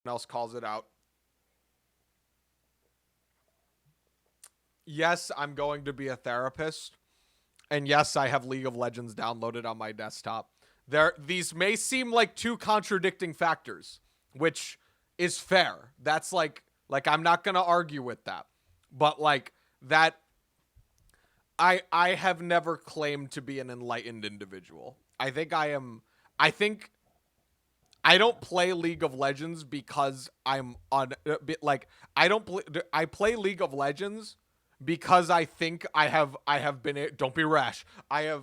else calls it out. Yes, I'm going to be a therapist. And yes, I have League of Legends downloaded on my desktop. These may seem like two contradicting factors, which is fair. That's like I'm not going to argue with that. But like that I have never claimed to be an enlightened individual. I think I don't play League of Legends because I'm on like I play League of Legends because I have been, don't be rash. I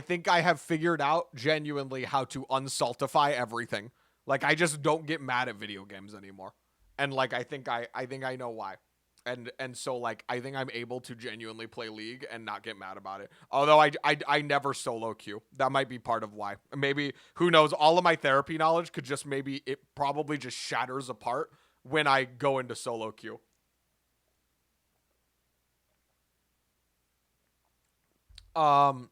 think I have figured out genuinely how to unsaltify everything. Like I just don't get mad at video games anymore. And like I think I know why. And so like I think I'm able to genuinely play League and not get mad about it. Although I never solo queue. That might be part of why. Maybe, who knows, all of my therapy knowledge could just, maybe it probably just shatters apart when I go into solo queue. Um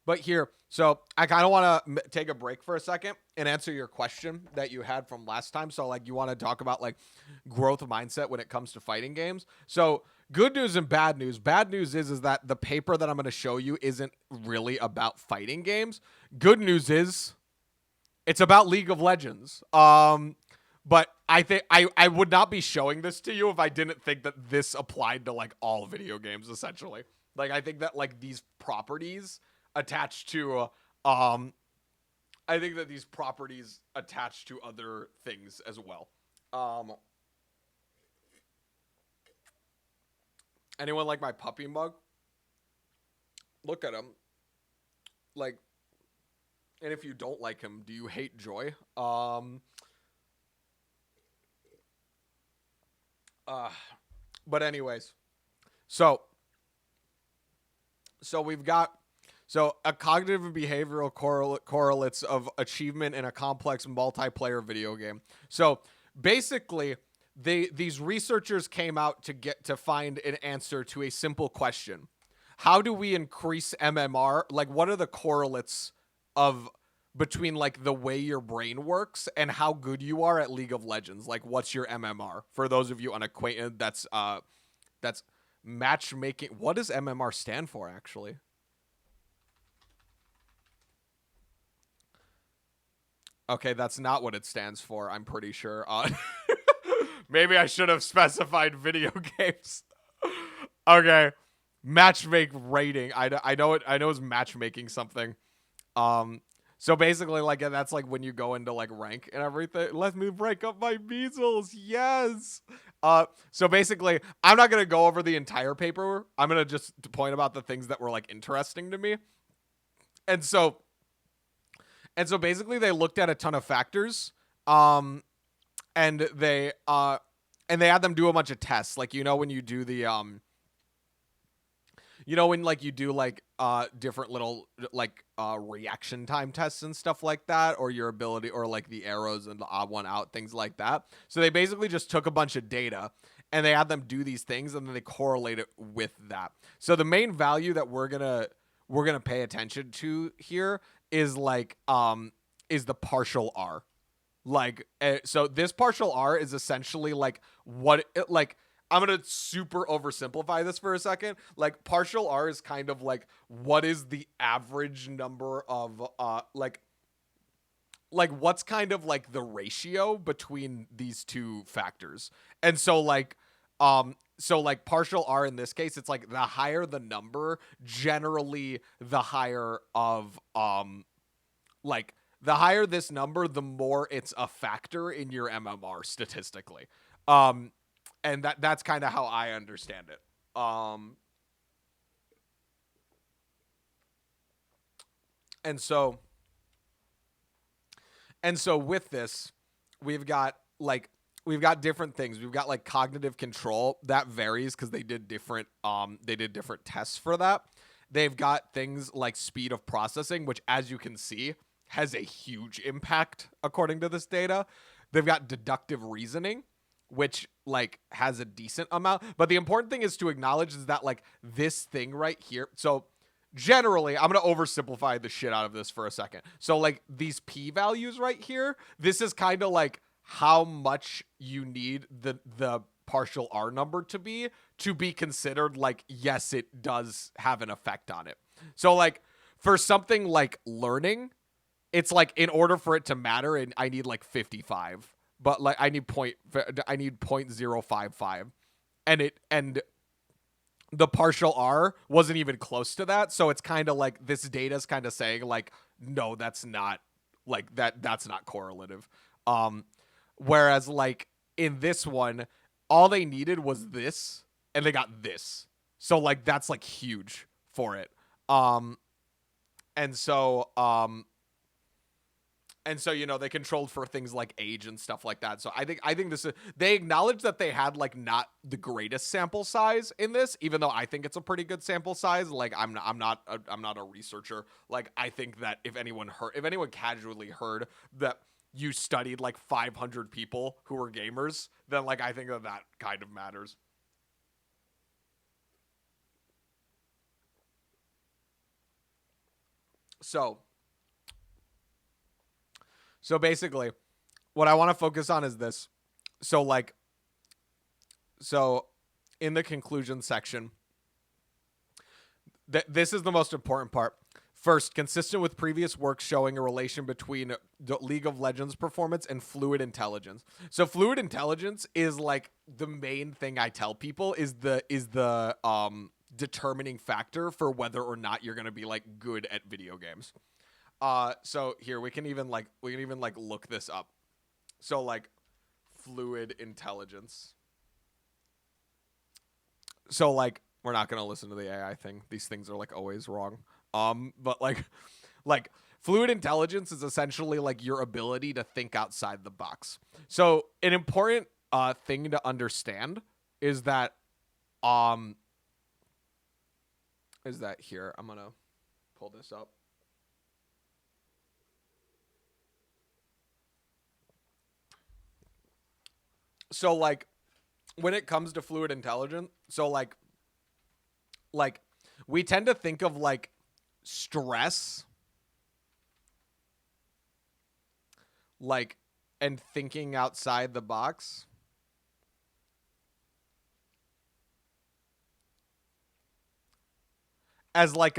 But here, so I kind of want to take a break for a second and answer your question that you had from last time. So, like, you want to talk about like growth mindset when it comes to fighting games. So, good news and bad news. Bad news is that the paper that I'm going to show you isn't really about fighting games. Good news is it's about League of Legends. But I think I would not be showing this to you if I didn't think that this applied to like all video games essentially. Like I think that like these properties attached to um I think that these properties attach to other things as well. Um Anyone like my puppy mug? Look at him. Like, and if you don't like him, do you hate joy? Uh but anyways, so so we've got a cognitive and behavioral correlates of achievement in a complex multiplayer video game. So basically, these researchers came out to find an answer to a simple question: how do we increase MMR? Like, what are the correlates of between like the way your brain works and how good you are at League of Legends? Like, what's your MMR? For those of you unacquainted, that's matchmaking. What does MMR stand for, actually? Okay, that's not what it stands for, I'm pretty sure. Maybe I should have specified video games. Okay. Matchmake rating. I know it. I know it's matchmaking something. Um, so basically, like that's like when you go into like rank and everything. Let me break up my measles. Yes. So basically, I'm not gonna go over the entire paper. I'm gonna just point about the things that were like interesting to me. And so basically, they looked at a ton of factors. Um, and they had them do a bunch of tests. Like, when you do the when like you do like different little like reaction time tests and stuff like that, or your ability, or like the arrows and the odd one out, things like that. So they basically just took a bunch of data and they had them do these things, and then they correlate it with that. So the main value that we're gonna pay attention to here is like is the partial R. Like, so this partial R is essentially like what it, like I'm gonna super oversimplify this for a second. Like, partial R is kind of like what is the average number of like what's kind of like the ratio between these two factors. And so like partial R in this case, it's like the higher the number, generally the higher of like the higher this number, the more it's a factor in your MMR statistically. Um and that's kind of how I understand it. And so with this, we've got like we've got different things. We've got like cognitive control that varies because they did different tests for that. They've got things like speed of processing, which, as you can see, has a huge impact according to this data. They've got deductive reasoning, which like has a decent amount. But the important thing is to acknowledge is that like this thing right here. So generally, I'm going to oversimplify the shit out of this for a second. So like these p values right here, this is kind of like how much you need the partial r number to be considered like, yes, it does have an effect on it. So like for something like learning, it's like in order for it to matter, and I need like 55, but like I need 0.055, and the partial r wasn't even close to that. So it's kind of like this data is kind of saying like, no, that's not like that's not correlative. Whereas like in this one, all they needed was this, and they got this. So like that's like huge for it. Um, and so they controlled for things like age and stuff like that. So I think this is, they acknowledge that they had like not the greatest sample size in this, even though I think it's a pretty good sample size. Like I'm not a researcher. Like I think that if anyone casually heard that you studied like 500 people who were gamers, then like I think that kind of matters. So basically, what I want to focus on is this. So like, so in the conclusion section, this is the most important part. First, consistent with previous work showing a relation between the League of Legends performance and fluid intelligence. So fluid intelligence is like the main thing I tell people is the determining factor for whether or not you're going to be like good at video games. So here we can even look this up. So like fluid intelligence. So like we're not going to listen to the AI thing. These things are like always wrong. But like fluid intelligence is essentially like your ability to think outside the box. So an important thing to understand is that here, I'm going to pull this up. So like when it comes to fluid intelligence, so like we tend to think of like stress like and thinking outside the box as like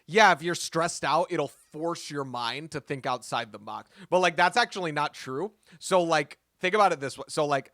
yeah, if you're stressed out, it'll force your mind to think outside the box. But like that's actually not true. So like think about it this way. So like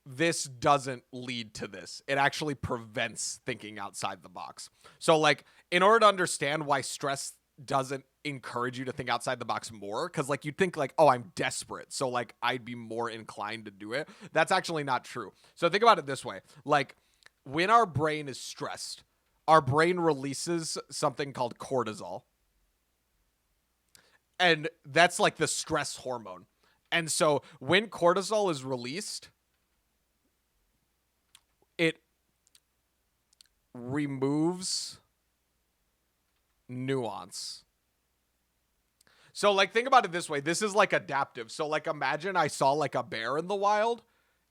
this doesn't lead to this. It actually prevents thinking outside the box. So like in order to understand why stress doesn't encourage you to think outside the box more, because like you'd think like, oh, I'm desperate, so like I'd be more inclined to do it. That's actually not true. So think about it this way. Like when our brain is stressed, our brain releases something called cortisol. And that's like the stress hormone. And so when cortisol is released, it removes nuance. So like think about it this way. This is like adaptive. So like imagine I saw like a bear in the wild,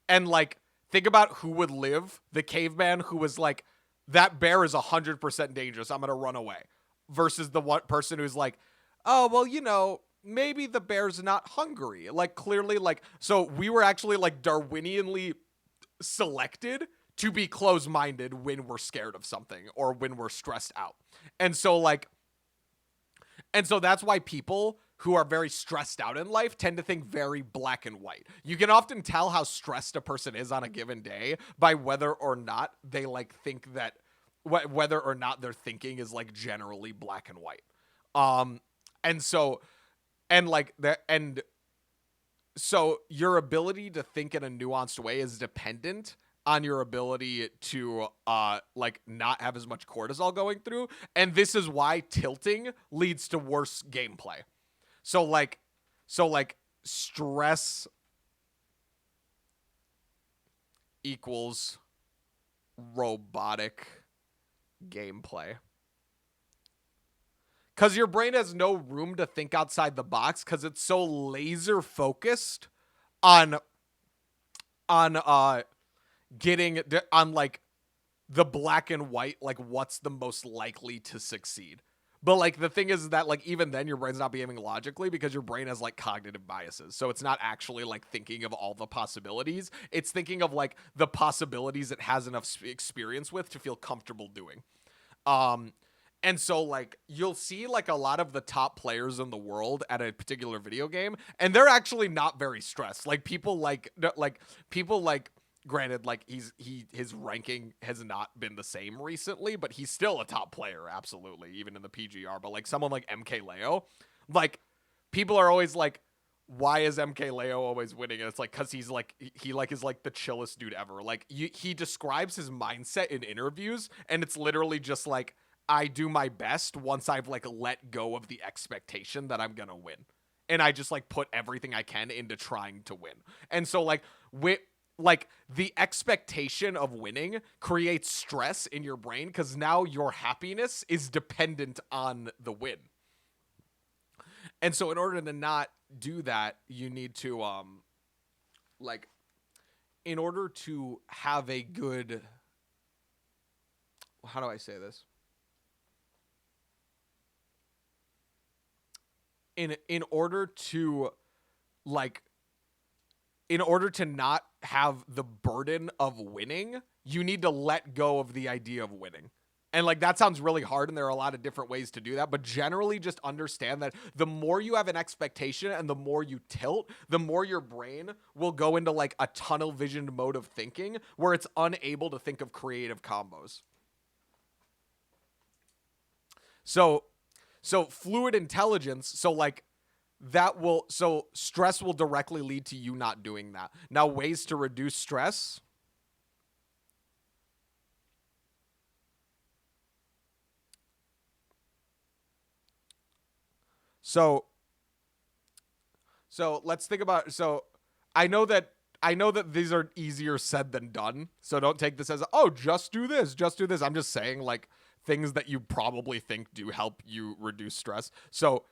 and like think about who would live. The caveman who was like, that bear is 100% dangerous, I'm gonna run away. Versus the one person who's like, oh, well, maybe the bear's not hungry. Like clearly, like, so we were actually like Darwinianly selected to be close-minded when we're scared of something or when we're stressed out. And so that's why people who are very stressed out in life tend to think very black and white. You can often tell how stressed a person is on a given day by whether or not they like think that whether or not their thinking is like generally black and white. And so your ability to think in a nuanced way is dependent on your ability to like not have as much cortisol going through. And this is why tilting leads to worse gameplay. So like stress equals robotic gameplay. Because your brain has no room to think outside the box because it's so laser focused on getting on like the black and white, like what's the most likely to succeed. But like the thing is that like even then your brain's not behaving logically because your brain has like cognitive biases. So it's not actually like thinking of all the possibilities. It's thinking of like the possibilities it has enough experience with to feel comfortable doing. Um and so like you'll see like a lot of the top players in the world at a particular video game and they're actually not very stressed. Like people like granted like his ranking has not been the same recently, but he's still a top player absolutely even in the PGR. But like someone like MKLeo, like people are always like why is MKLeo always winning? And it's like cuz he's like he like is like the chillest dude ever. Like he describes his mindset in interviews and it's literally just like I do my best once I've like let go of the expectation that I'm going to win. And I just like put everything I can into trying to win. And so like the expectation of winning creates stress in your brain cuz now your happiness is dependent on the win. And so in order to not do that, you need to like in order to have a good how do I say this? In order to like in order to not have the burden of winning, you need to let go of the idea of winning. And like that sounds really hard and there are a lot of different ways to do that, but generally just understand that the more you have an expectation and the more you tilt, the more your brain will go into like a tunnel visioned mode of thinking where it's unable to think of creative combos. So fluid intelligence, so like so stress will directly lead to you not doing that. Now ways to reduce stress. So let's think about I know that these are easier said than done. So don't take this as oh just do this, just do this. I'm just saying like things that you probably think do help you reduce stress. So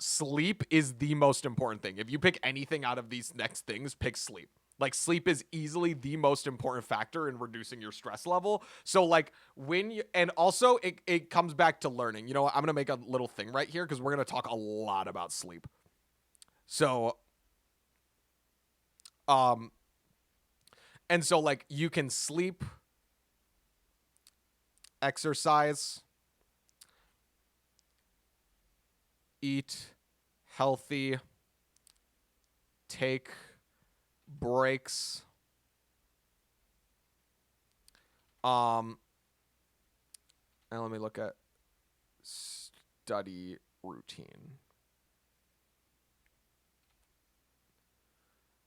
sleep is the most important thing. If you pick anything out of these next things, pick sleep. Like sleep is easily the most important factor in reducing your stress level. So like when you and also it comes back to learning. You know what? I'm gonna make a little thing right here because we're gonna talk a lot about sleep. So um and so like you can sleep, exercise, eat healthy, take breaks, and let me look at study routine.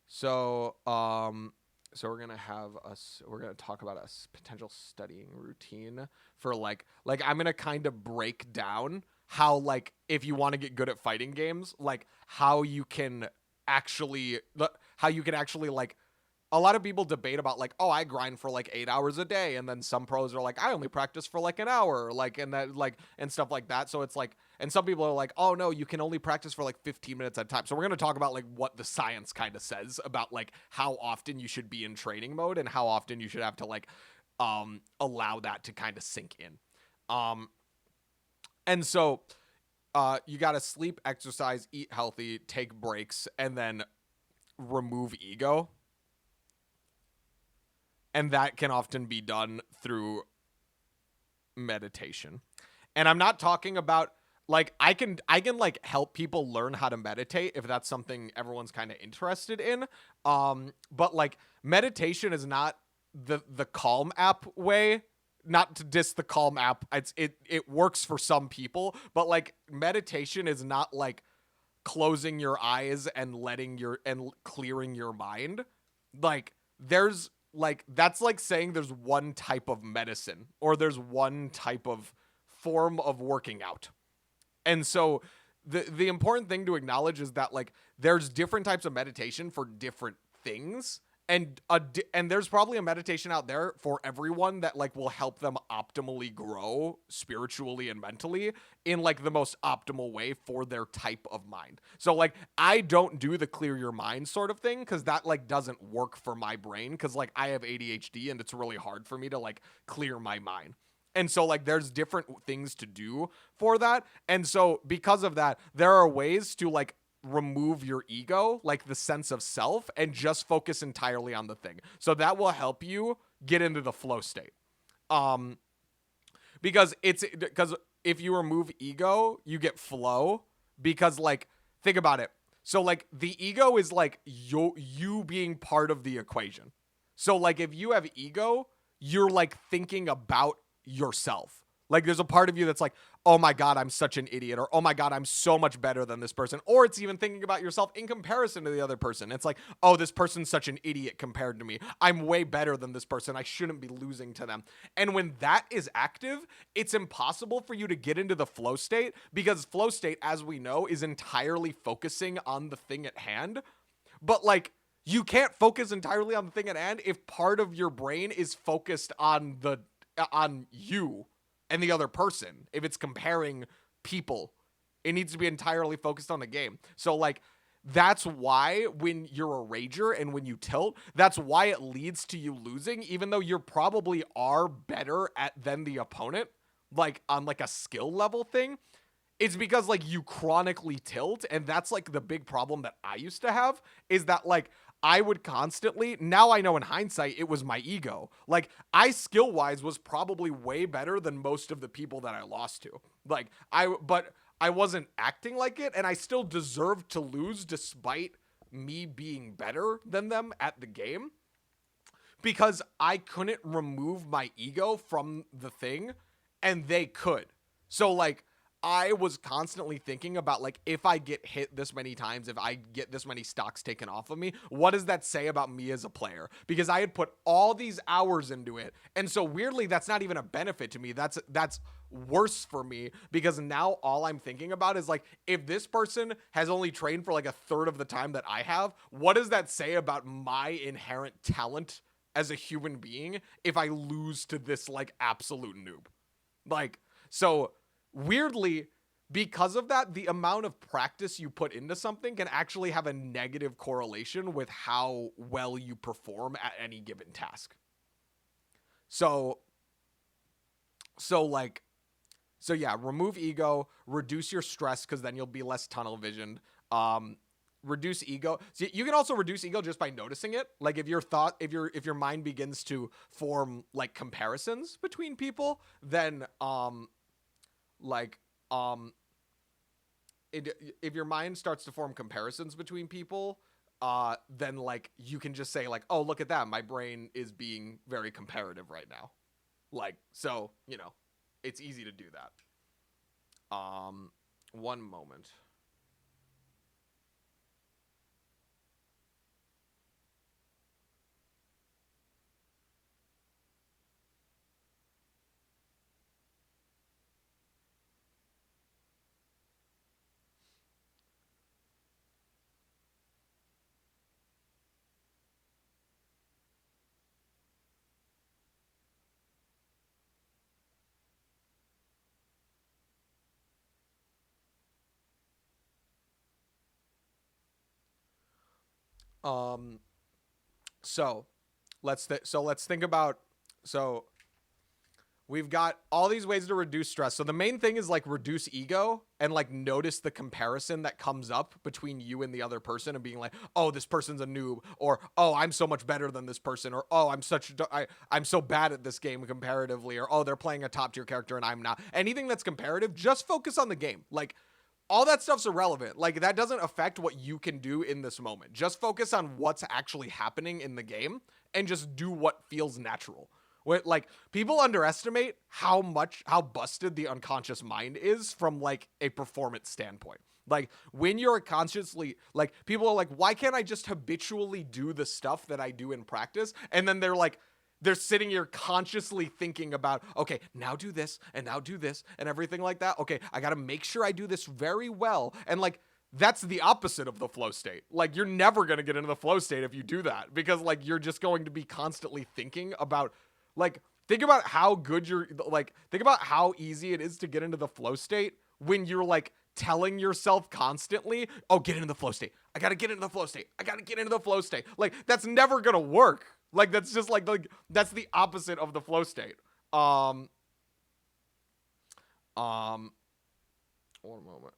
So we're gonna talk about a potential studying routine for like I'm gonna kind of break down how like if you want to get good at fighting games, like how you can actually like a lot of people debate about like, oh, I grind for like 8 hours a day, and then some pros are like, I only practice for like an hour, like and that like and stuff like that. So it's like, and some people are like, oh no, you can only practice for like 15 minutes at a time. So we're gonna talk about like what the science kind of says about like how often you should be in training mode and how often you should have to like allow that to kind of sink in. And so you gotta sleep, exercise, eat healthy, take breaks, and then remove ego. And that can often be done through meditation. And I'm not talking about like I can like help people learn how to meditate if that's something everyone's kind of interested in. But like meditation is not the Calm app way. Not to diss the Calm app. It works for some people, but like meditation is not like closing your eyes and clearing your mind. Like there's like that's like saying there's one type of medicine or there's one type of form of working out. And so the important thing to acknowledge is that like there's different types of meditation for different things. And there's probably a meditation out there for everyone that like will help them optimally grow spiritually and mentally in like the most optimal way for their type of mind. So like I don't do the clear your mind sort of thing cuz that like doesn't work for my brain cuz like I have ADHD and it's really hard for me to like clear my mind. And so like there's different things to do for that. And so because of that, there are ways to like remove your ego, like the sense of self, and just focus entirely on the thing. So that will help you get into the flow state. Um, because if you remove ego, you get flow. Because like think about it. So like the ego is like you being part of the equation. So like if you have ego, you're like thinking about yourself. Like there's a part of you that's like, oh my God, I'm such an idiot. Or, oh my God, I'm so much better than this person. Or it's even thinking about yourself in comparison to the other person. It's like, oh, this person's such an idiot compared to me. I'm way better than this person. I shouldn't be losing to them. And when that is active, it's impossible for you to get into the flow state because flow state, as we know, is entirely focusing on the thing at hand. But like, you can't focus entirely on the thing at hand if part of your brain is focused on you and the other person. If it's comparing people, it needs to be entirely focused on the game. So like that's why when you're a rager and when you tilt, that's why it leads to you losing, even though you probably are better at than the opponent, like on like a skill level thing. It's because like you chronically tilt, and that's like the big problem that I used to have is that like I would constantly, now I know in hindsight it was my ego. Like I skill wise was probably way better than most of the people that I lost to. But I wasn't acting like it, and I still deserved to lose despite me being better than them at the game because I couldn't remove my ego from the thing and they could. So like I was constantly thinking about like if I get hit this many times, if I get this many stocks taken off of me, what does that say about me as a player? Because I had put all these hours into it. And so weirdly, that's not even a benefit to me. That's worse for me because now all I'm thinking about is like if this person has only trained for like a third of the time that I have, what does that say about my inherent talent as a human being if I lose to this like absolute noob? Like, so weirdly, because of that, the amount of practice you put into something can actually have a negative correlation with how well you perform at any given task. So yeah, remove ego, reduce your stress because then you'll be less tunnel visioned. Reduce ego. So you can also reduce ego just by noticing it. Like if your mind begins to form like comparisons between people, then if your mind starts to form comparisons between people, then like you can just say like, oh, look at that, my brain is being very comparative right now. Like, so it's easy to do that. One moment. Um, so let's think about so we've got all these ways to reduce stress. So the main thing is like reduce ego and like notice the comparison that comes up between you and the other person and being like, oh, this person's a noob, or oh, I'm so much better than this person, or oh, I'm so bad at this game comparatively, or oh, they're playing a top tier character and I'm not. Anything that's comparative, just focus on the game. Like all that stuff's irrelevant. Like that doesn't affect what you can do in this moment. Just focus on what's actually happening in the game and just do what feels natural. Like people underestimate how busted the unconscious mind is from like a performance standpoint. Like when you're consciously like people are like, why can't I just habitually do the stuff that I do in practice? And then they're sitting here consciously thinking about, okay, now do this and now do this and everything like that. Okay, I got to make sure I do this very well. And like that's the opposite of the flow state. Like, you're never going to get into the flow state if you do that, because like you're just going to be constantly thinking about, like, think about how good you're, like, think about how easy it is to get into the flow state when you're like telling yourself constantly, oh, get into the flow state. I got to get into the flow state. I got to get into the flow state. Like, that's never going to work. Like, that's just like that's the opposite of the flow state. One moment.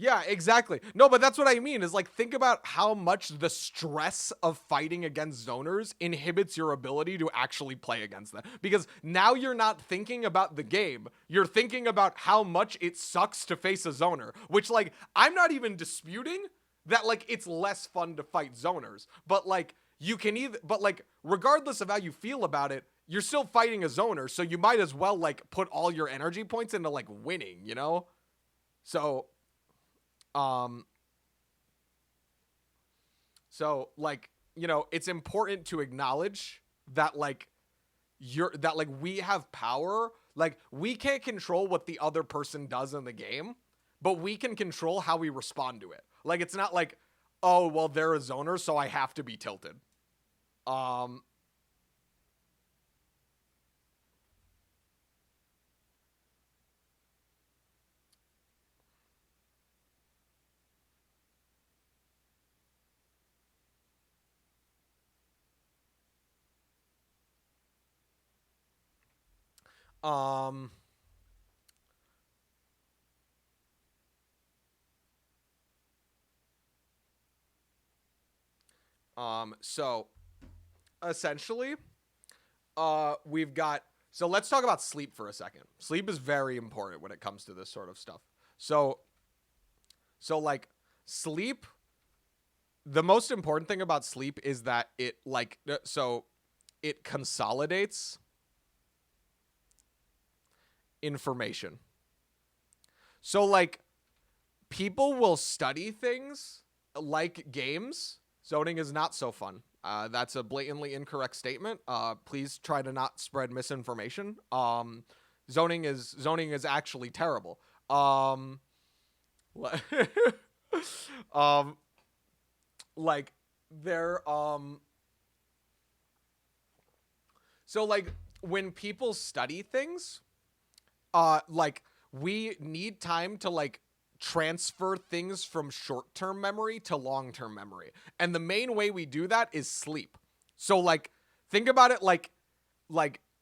Yeah, exactly. No, but that's what I mean is like, think about how much the stress of fighting against zoners inhibits your ability to actually play against them. Because now you're not thinking about the game. You're thinking about how much it sucks to face a zoner, which, like, I'm not even disputing that, like, it's less fun to fight zoners, but like you can either, but like regardless of how you feel about it, you're still fighting a zoner, so you might as well like put all your energy points into like winning, you know? So um, like, you know, it's important to acknowledge that like that like we have power. Like, we can't control what the other person does in the game, but we can control how we respond to it. Like, it's not like, oh, well, they're a zoner, so I have to be tilted. Um, um, so essentially, we've got, so let's talk about sleep for a second. Sleep is very important when it comes to this sort of stuff. So, like, sleep, the most important thing about sleep is that it like, so it consolidates information. So like, people will study things like games. Zoning is not so fun. That's a blatantly incorrect statement. Please try to not spread misinformation. Zoning is actually terrible. um, like there, so like when people study things, like, we need time to like transfer things from short-term memory to long-term memory. And the main way we do that is sleep. So like, think about it like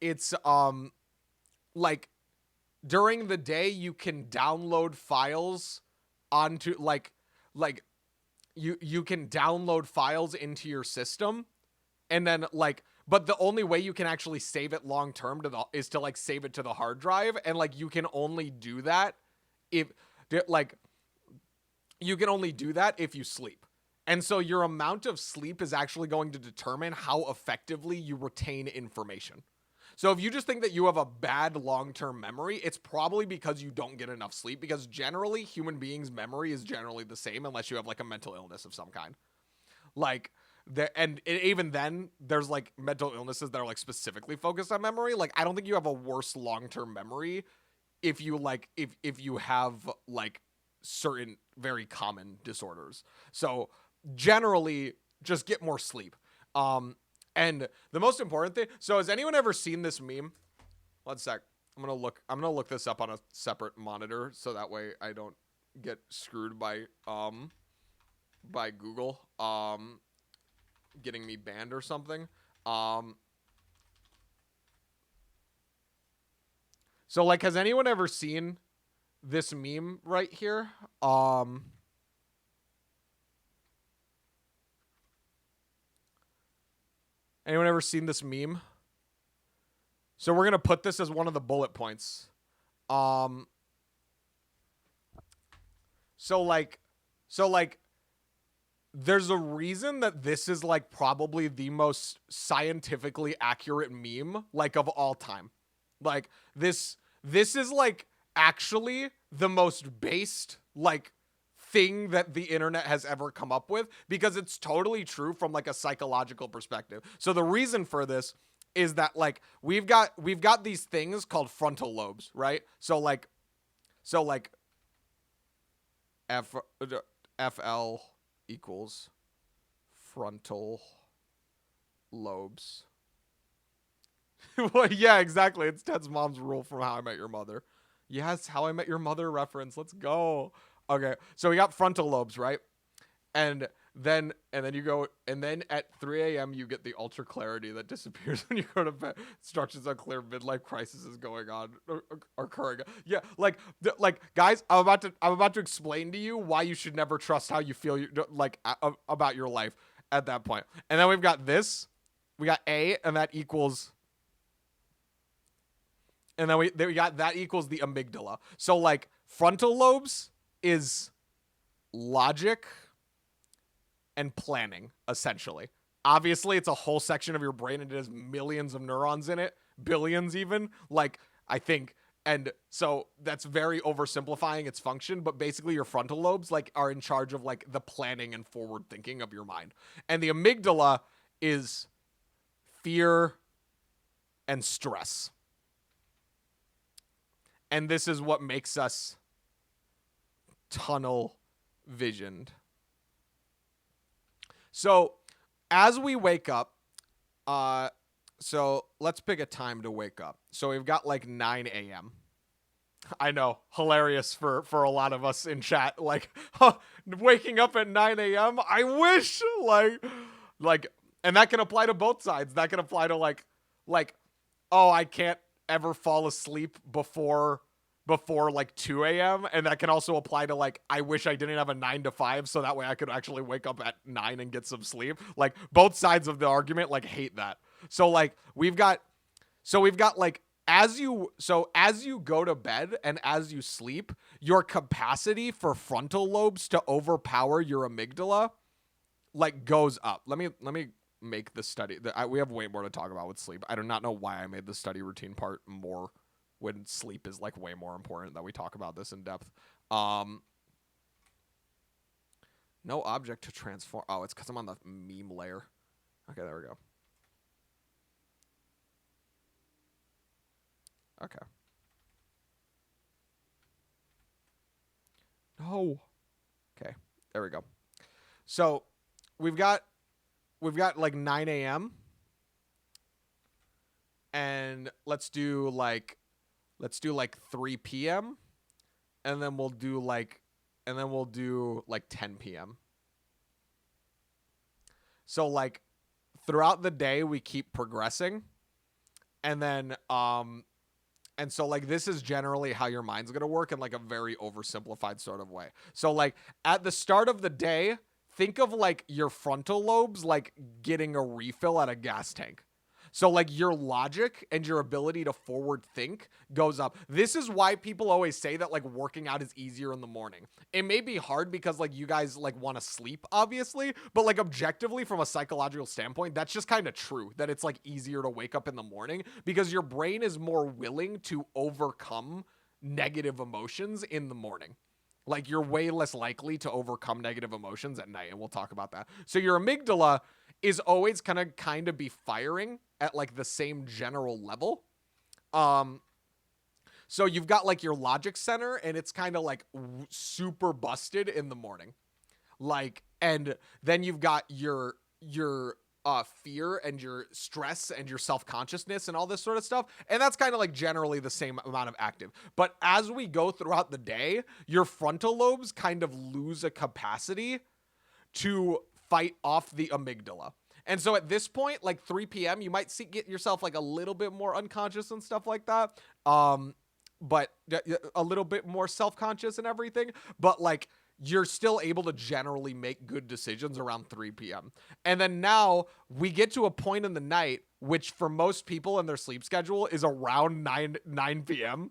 it's like during the day you can download files onto like you can download files into your system, and then like, but the only way you can actually save it long term is to like save it to the hard drive, and like you can only do that if like you can only do that if you sleep. And so your amount of sleep is actually going to determine how effectively you retain information. So if you just think that you have a bad long-term memory, it's probably because you don't get enough sleep, because generally human beings' memory is generally the same unless you have like a mental illness of some kind. Like, and even then there's like mental illnesses that are like specifically focused on memory. Like, I don't think you have a worse long-term memory if you like if you have like certain very common disorders. So generally just get more sleep. And the most important thing, so has anyone ever seen this meme? One sec. I'm gonna look this up on a separate monitor so that way I don't get screwed by Google getting me banned or something. So like, has anyone ever seen this meme right here? Anyone ever seen this meme? So we're gonna put this as one of the bullet points. Um, so like, so like, there's a reason that this is like probably the most scientifically accurate meme like of all time. Like, this is like actually the most based like thing that the internet has ever come up with, because it's totally true from like a psychological perspective. So the reason for this is that like we've got these things called frontal lobes, right? So like F FL equals frontal lobes. Well, yeah, exactly. It's Ted's mom's rule from How I Met Your Mother. Yes, How I Met Your Mother reference. Let's go. Okay, so we got frontal lobes, right? And then you go, and then at 3 a.m. you get the ultra clarity that disappears when you go to bed. Instructions unclear, midlife crisis is going on, occurring. Yeah, like guys, I'm about to explain to you why you should never trust how you feel about your life at that point. And then we've got this, we got A, and that equals. And then we got that equals the amygdala. So like frontal lobes is logic and planning, essentially. Obviously, it's a whole section of your brain and it has millions of neurons in it, billions even, like I think. And so that's very oversimplifying its function, but basically your frontal lobes like are in charge of like the planning and forward thinking of your mind. And the amygdala is fear and stress. And this is what makes us tunnel visioned. So as we wake up, so let's pick a time to wake up. So we've got like 9 a.m. I know, hilarious for a lot of us in chat. Like, waking up at 9 a.m. I wish, like, and that can apply to both sides. That can apply to like, oh, I can't ever fall asleep before like 2 a.m. And that can also apply to like, I wish I didn't have a 9 to 5 so that way I could actually wake up at 9 and get some sleep. Like both sides of the argument like hate that. So like we've got like as you go to bed and as you sleep, your capacity for frontal lobes to overpower your amygdala like goes up. Let me make the study. We have way more to talk about with sleep. I do not know why I made the study routine part more when sleep is like way more important that we talk about this in depth. No object to transform. Oh, it's because I'm on the meme layer. Okay, there we go. Okay. No. Okay, there we go. So we've got like 9 a.m. and let's do like 3 p.m. and then we'll do like 10 p.m. So like throughout the day we keep progressing, and then and so like this is generally how your mind's going to work in like a very oversimplified sort of way. So like at the start of the day, think of like your frontal lobes like getting a refill at a gas tank. So like your logic and your ability to forward think goes up. This is why people always say that like working out is easier in the morning. It may be hard because like you guys like want to sleep, obviously, but like objectively from a psychological standpoint, that's just kind of true that it's like easier to wake up in the morning because your brain is more willing to overcome negative emotions in the morning. Like you're way less likely to overcome negative emotions at night, and we'll talk about that. So your amygdala is always gonna kind of be firing at like the same general level. So you've got like your logic center and it's kind of like super busted in the morning. Like, and then you've got your fear and your stress and your self-consciousness and all this sort of stuff. And that's kind of like generally the same amount of active. But as we go throughout the day, your frontal lobes kind of lose a capacity to fight off the amygdala. And so at this point, like 3 p.m., you might get yourself like a little bit more unconscious and stuff like that. But a little bit more self-conscious and everything. But like you're still able to generally make good decisions around 3 p.m. And then now we get to a point in the night, which for most people in their sleep schedule is around 9 p.m.,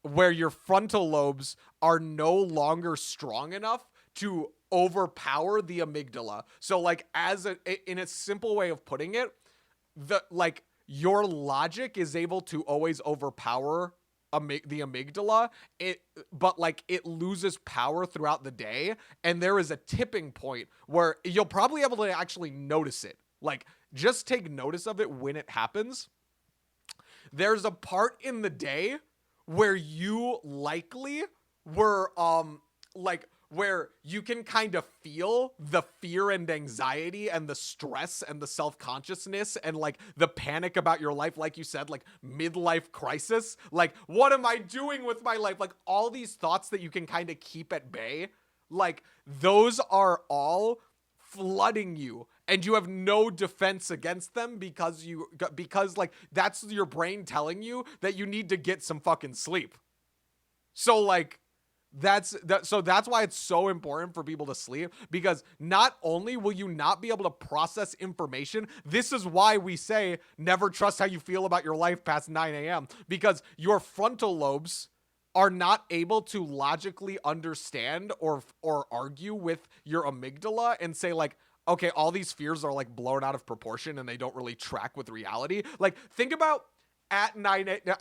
where your frontal lobes are no longer strong enough to overpower the amygdala. So like in a simple way of putting it, your logic is able to always overpower the amygdala, but like it loses power throughout the day, and there is a tipping point where you'll probably be able to actually notice it. Like, just take notice of it when it happens. There's a part in the day where you likely were like where you can kind of feel the fear and anxiety and the stress and the self-consciousness and like the panic about your life, like you said, like midlife crisis, like what am I doing with my life, like all these thoughts that you can kind of keep at bay, like those are all flooding you, and you have no defense against them because like that's your brain telling you that you need to get some fucking sleep. So like that's why it's so important for people to sleep, because not only will you not be able to process information, this is why we say never trust how you feel about your life past 9 a.m. because your frontal lobes are not able to logically understand or argue with your amygdala and say like, okay, all these fears are like blown out of proportion and they don't really track with reality. Like think about I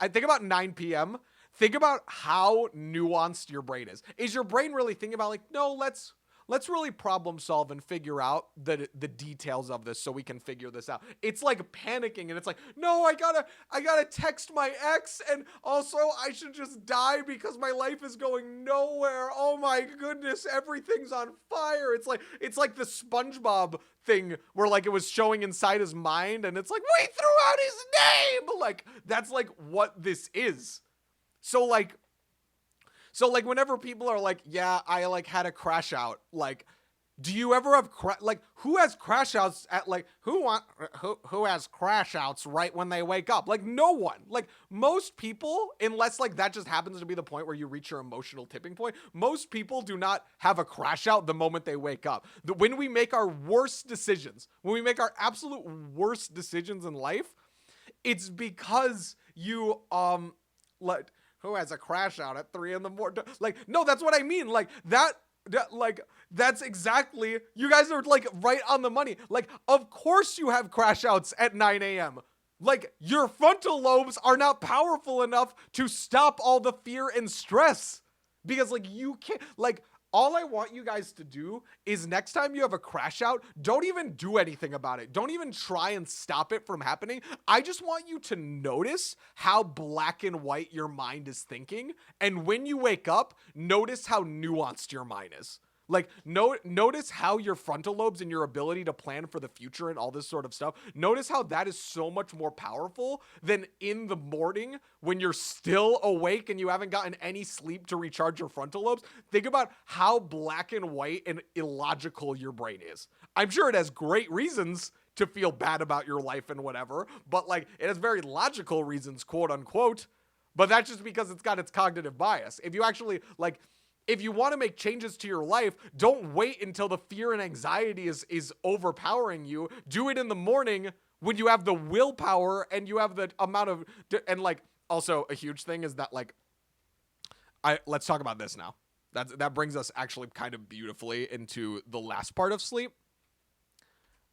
think about 9 p.m. Think about how nuanced your brain is. Is your brain really thinking about like, no, let's really problem solve and figure out the details of this so we can figure this out. It's like panicking, and it's like, no, I gotta text my ex, and also I should just die because my life is going nowhere. Oh my goodness, everything's on fire. It's like the SpongeBob thing where like it was showing inside his mind, and it's like, we threw out his name. Like that's like what this is. So like whenever people are like, yeah, I like had a crash out, like, do you ever have like who has crash outs at like who has crash outs right when they wake up? Like no one. Like most people, unless like that just happens to be the point where you reach your emotional tipping point, most people do not have a crash out the moment they wake up. When we make our worst decisions, when we make our absolute worst decisions in life, it's because you like, who has a crash out at 3 a.m? Like, no, that's what I mean. Like like that's exactly, you guys are like right on the money. Like, of course you have crash outs at 9 a.m. Like your frontal lobes are not powerful enough to stop all the fear and stress, because like you can't, like, all I want you guys to do is next time you have a crash out, don't even do anything about it. Don't even try and stop it from happening. I just want you to notice how black and white your mind is thinking. And when you wake up, notice how nuanced your mind is. Like, notice how your frontal lobes and your ability to plan for the future and all this sort of stuff, notice how that is so much more powerful than in the morning when you're still awake and you haven't gotten any sleep to recharge your frontal lobes. Think about how black and white and illogical your brain is. I'm sure it has great reasons to feel bad about your life and whatever, but like it has very logical reasons, quote unquote. But that's just because it's got its cognitive bias. If you actually like, if you want to make changes to your life, don't wait until the fear and anxiety is overpowering you. Do it in the morning when you have the willpower and you have the amount of, and like, also a huge thing is that like, let's talk about this now. That brings us actually kind of beautifully into the last part of sleep.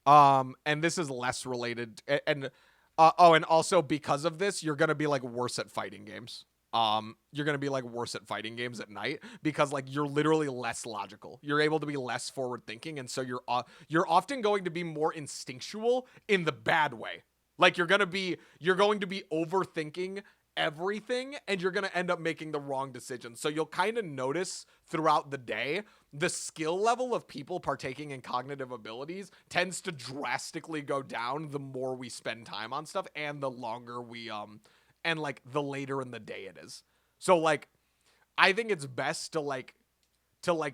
And this is less related, and and also because of this, you're gonna be like worse at fighting games. You're gonna be like worse at fighting games at night because like you're literally less logical. You're able to be less forward thinking, and so you're often going to be more instinctual in the bad way. Like you're going to be overthinking everything, and you're going to end up making the wrong decisions. So you'll kind of notice throughout the day the skill level of people partaking in cognitive abilities tends to drastically go down the more we spend time on stuff and the longer we and like the later in the day it is. So like I think it's best to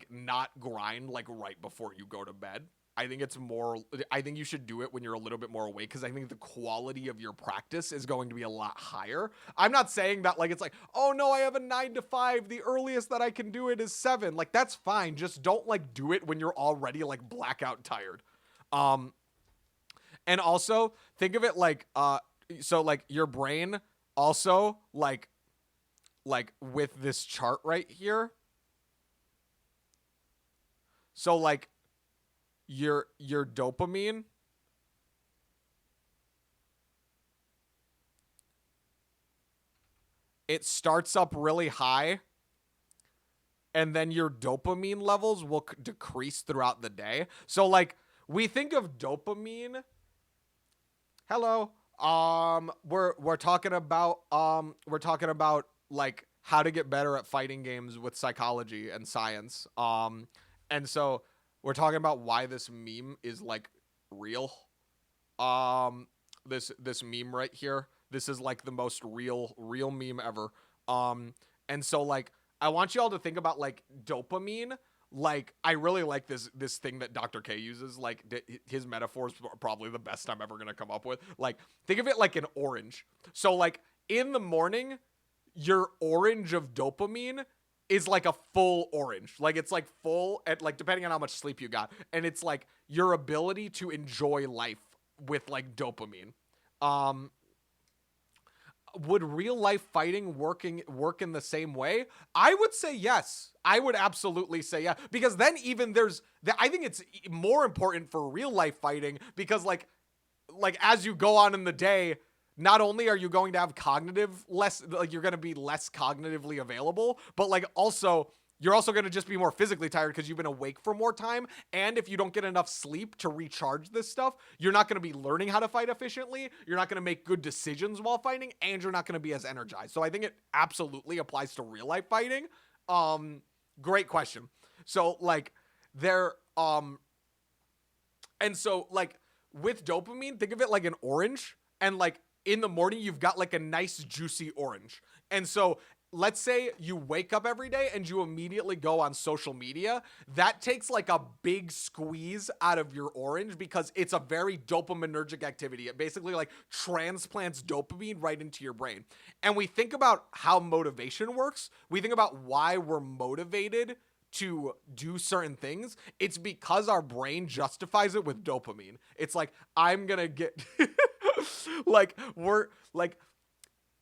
not grind like right before you go to bed. I think you should do it when you're a little bit more awake, because I think the quality of your practice is going to be a lot higher. I'm not saying that like it's like, oh no, I have a 9 to 5. The earliest that I can do it is 7. Like that's fine. Just don't like do it when you're already like blackout tired. And also think of it like, so like your brain also like with this chart right here. So like, your dopamine it starts up really high, and then your dopamine levels will decrease throughout the day. So like we think of dopamine. Hello. We're talking about like how to get better at fighting games with psychology and science. And so we're talking about why this meme is like real. Um this meme right here. This is like the most real meme ever. Um and so like I want you all to think about like dopamine. Like I really like this thing that Dr. K uses. Like his metaphors are probably the best I'm ever going to come up with. Like think of it like an orange. So like in the morning, your orange of dopamine is like a full orange. Like it's like full at like depending on how much sleep you got. And it's like your ability to enjoy life with like dopamine. Um would real life fighting work in the same way? I would say yes. I would absolutely say yeah, because then even I think it's more important for real life fighting because like as you go on in the day, not only are you going to have cognitive less, like you're going to be less cognitively available, but like also you're also going to just be more physically tired because you've been awake for more time. And if you don't get enough sleep to recharge this stuff, you're not going to be learning how to fight efficiently. You're not going to make good decisions while fighting, and you're not going to be as energized. So I think it absolutely applies to real life fighting. Great question. So like there, and so like with dopamine, think of it like an orange, and like in the morning you've got like a nice juicy orange. And so let's say you wake up every day and you immediately go on social media. That takes like a big squeeze out of your orange because it's a very dopaminergic activity. It basically like transplants dopamine right into your brain. And we think about how motivation works. We think about why we're motivated to do certain things. It's because our brain justifies it with dopamine. It's like, I'm gonna get like we're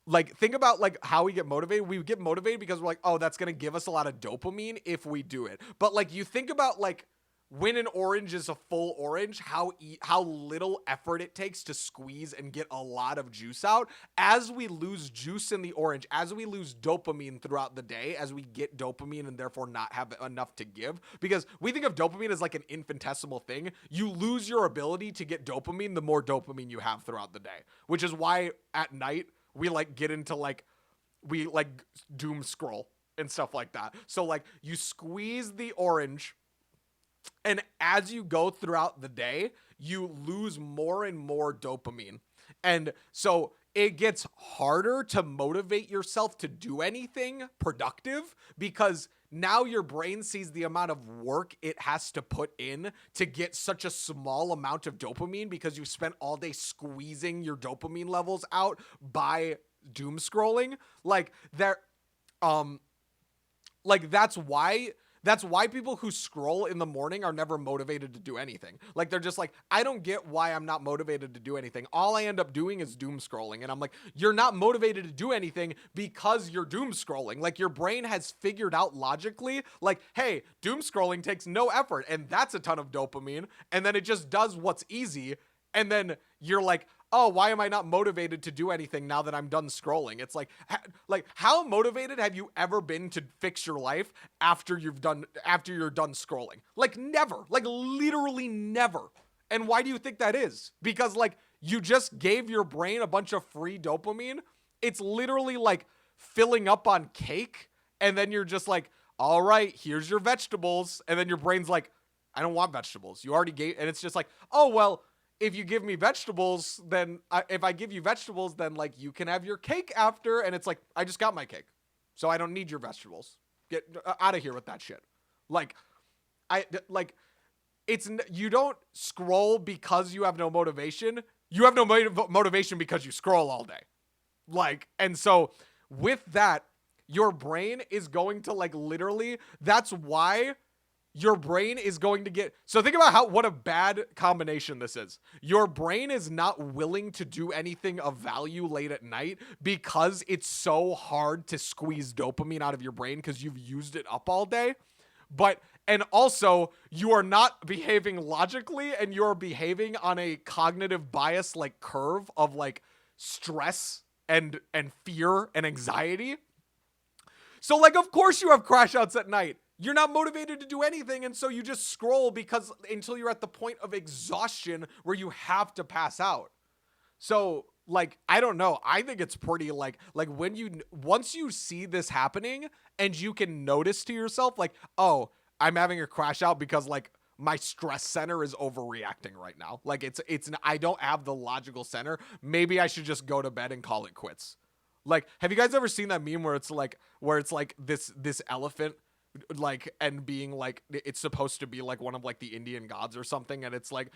like think about like how we get motivated. We get motivated because we're like, oh, that's gonna give us a lot of dopamine if we do it. But like you think about like when an orange is a full orange, how little effort it takes to squeeze and get a lot of juice out. As we lose juice in the orange, as we lose dopamine throughout the day, as we get dopamine and therefore not have enough to give, because we think of dopamine as like an infinitesimal thing. You lose your ability to get dopamine the more dopamine you have throughout the day, which is why at night we like get into like we like doom scroll and stuff like that. So like you squeeze the orange, and as you go throughout the day, you lose more and more dopamine. And so it gets harder to motivate yourself to do anything productive because now your brain sees the amount of work it has to put in to get such a small amount of dopamine because you spent all day squeezing your dopamine levels out by doom scrolling. Like there, like that's why people who scroll in the morning are never motivated to do anything. Like they're just like, I don't get why I'm not motivated to do anything. All I end up doing is doom scrolling. And I'm like, you're not motivated to do anything because you're doom scrolling. Like your brain has figured out logically, like, hey, doom scrolling takes no effort and that's a ton of dopamine. And then it just does what's easy. And then you're like, oh, why am I not motivated to do anything now that I'm done scrolling? It's like how motivated have you ever been to fix your life after you're done scrolling? Like never, like literally never. And why do you think that is? Because like you just gave your brain a bunch of free dopamine. It's literally like filling up on cake. And then you're just like, all right, here's your vegetables. And then your brain's like, I don't want vegetables. You already gave, and it's just like, oh, well, if you give me vegetables, then if I give you vegetables, then like you can have your cake after. And it's like, I just got my cake, so I don't need your vegetables. Get out of here with that shit. Like you don't scroll because you have no motivation. You have no motivation because you scroll all day. Like, and so with that, your brain is going to like literally, that's why your brain is going to get, so think about what a bad combination this is. Your brain is not willing to do anything of value late at night because it's so hard to squeeze dopamine out of your brain because you've used it up all day. And also you are not behaving logically and you're behaving on a cognitive bias like curve of like stress and fear and anxiety. So like, of course you have crash outs at night. You're not motivated to do anything, and so you just scroll because until you're at the point of exhaustion where you have to pass out. So like, I don't know. I think it's pretty like when you once you see this happening and you can notice to yourself like, "Oh, I'm having a crash out because like my stress center is overreacting right now. Like I don't have the logical center. Maybe I should just go to bed and call it quits." Like, have you guys ever seen that meme where it's like this elephant like and being like it's supposed to be like one of like the Indian gods or something, and it's like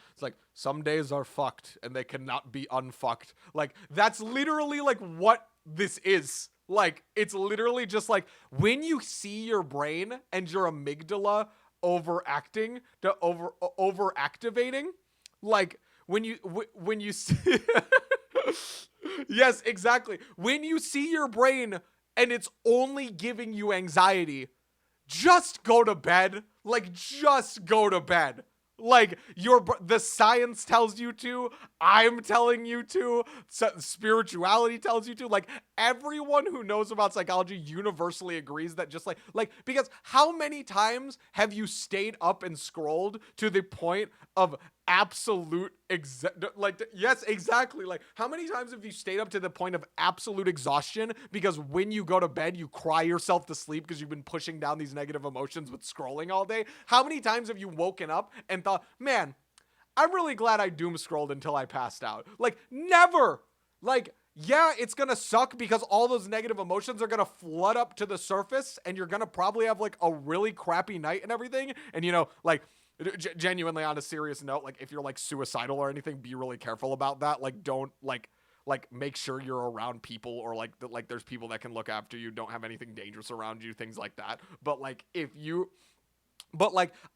some days are fucked and they cannot be unfucked. Like that's literally like what this is. Like it's literally just like when you see your brain and your amygdala overacting to overactivating, like when you see yes, exactly. When you see your brain and it's only giving you anxiety, just go to bed. Like, just go to bed. Like, the science tells you to. I'm telling you to. Spirituality tells you to. Like, everyone who knows about psychology universally agrees that just because how many times have you stayed up and scrolled to the point of absolute yes, exactly. Like, how many times have you stayed up to the point of absolute exhaustion because when you go to bed you cry yourself to sleep because you've been pushing down these negative emotions with scrolling all day? How many times have you woken up and thought, man, I'm really glad I doom scrolled until I passed out? Like, never. Like, yeah, it's gonna suck because all those negative emotions are gonna flood up to the surface and you're gonna probably have like a really crappy night and everything. And like, genuinely, on a serious note, like if you're like suicidal or anything, be really careful about that. Like, don't like make sure you're around people or like there's people that can look after you, don't have anything dangerous around you, things like that. But like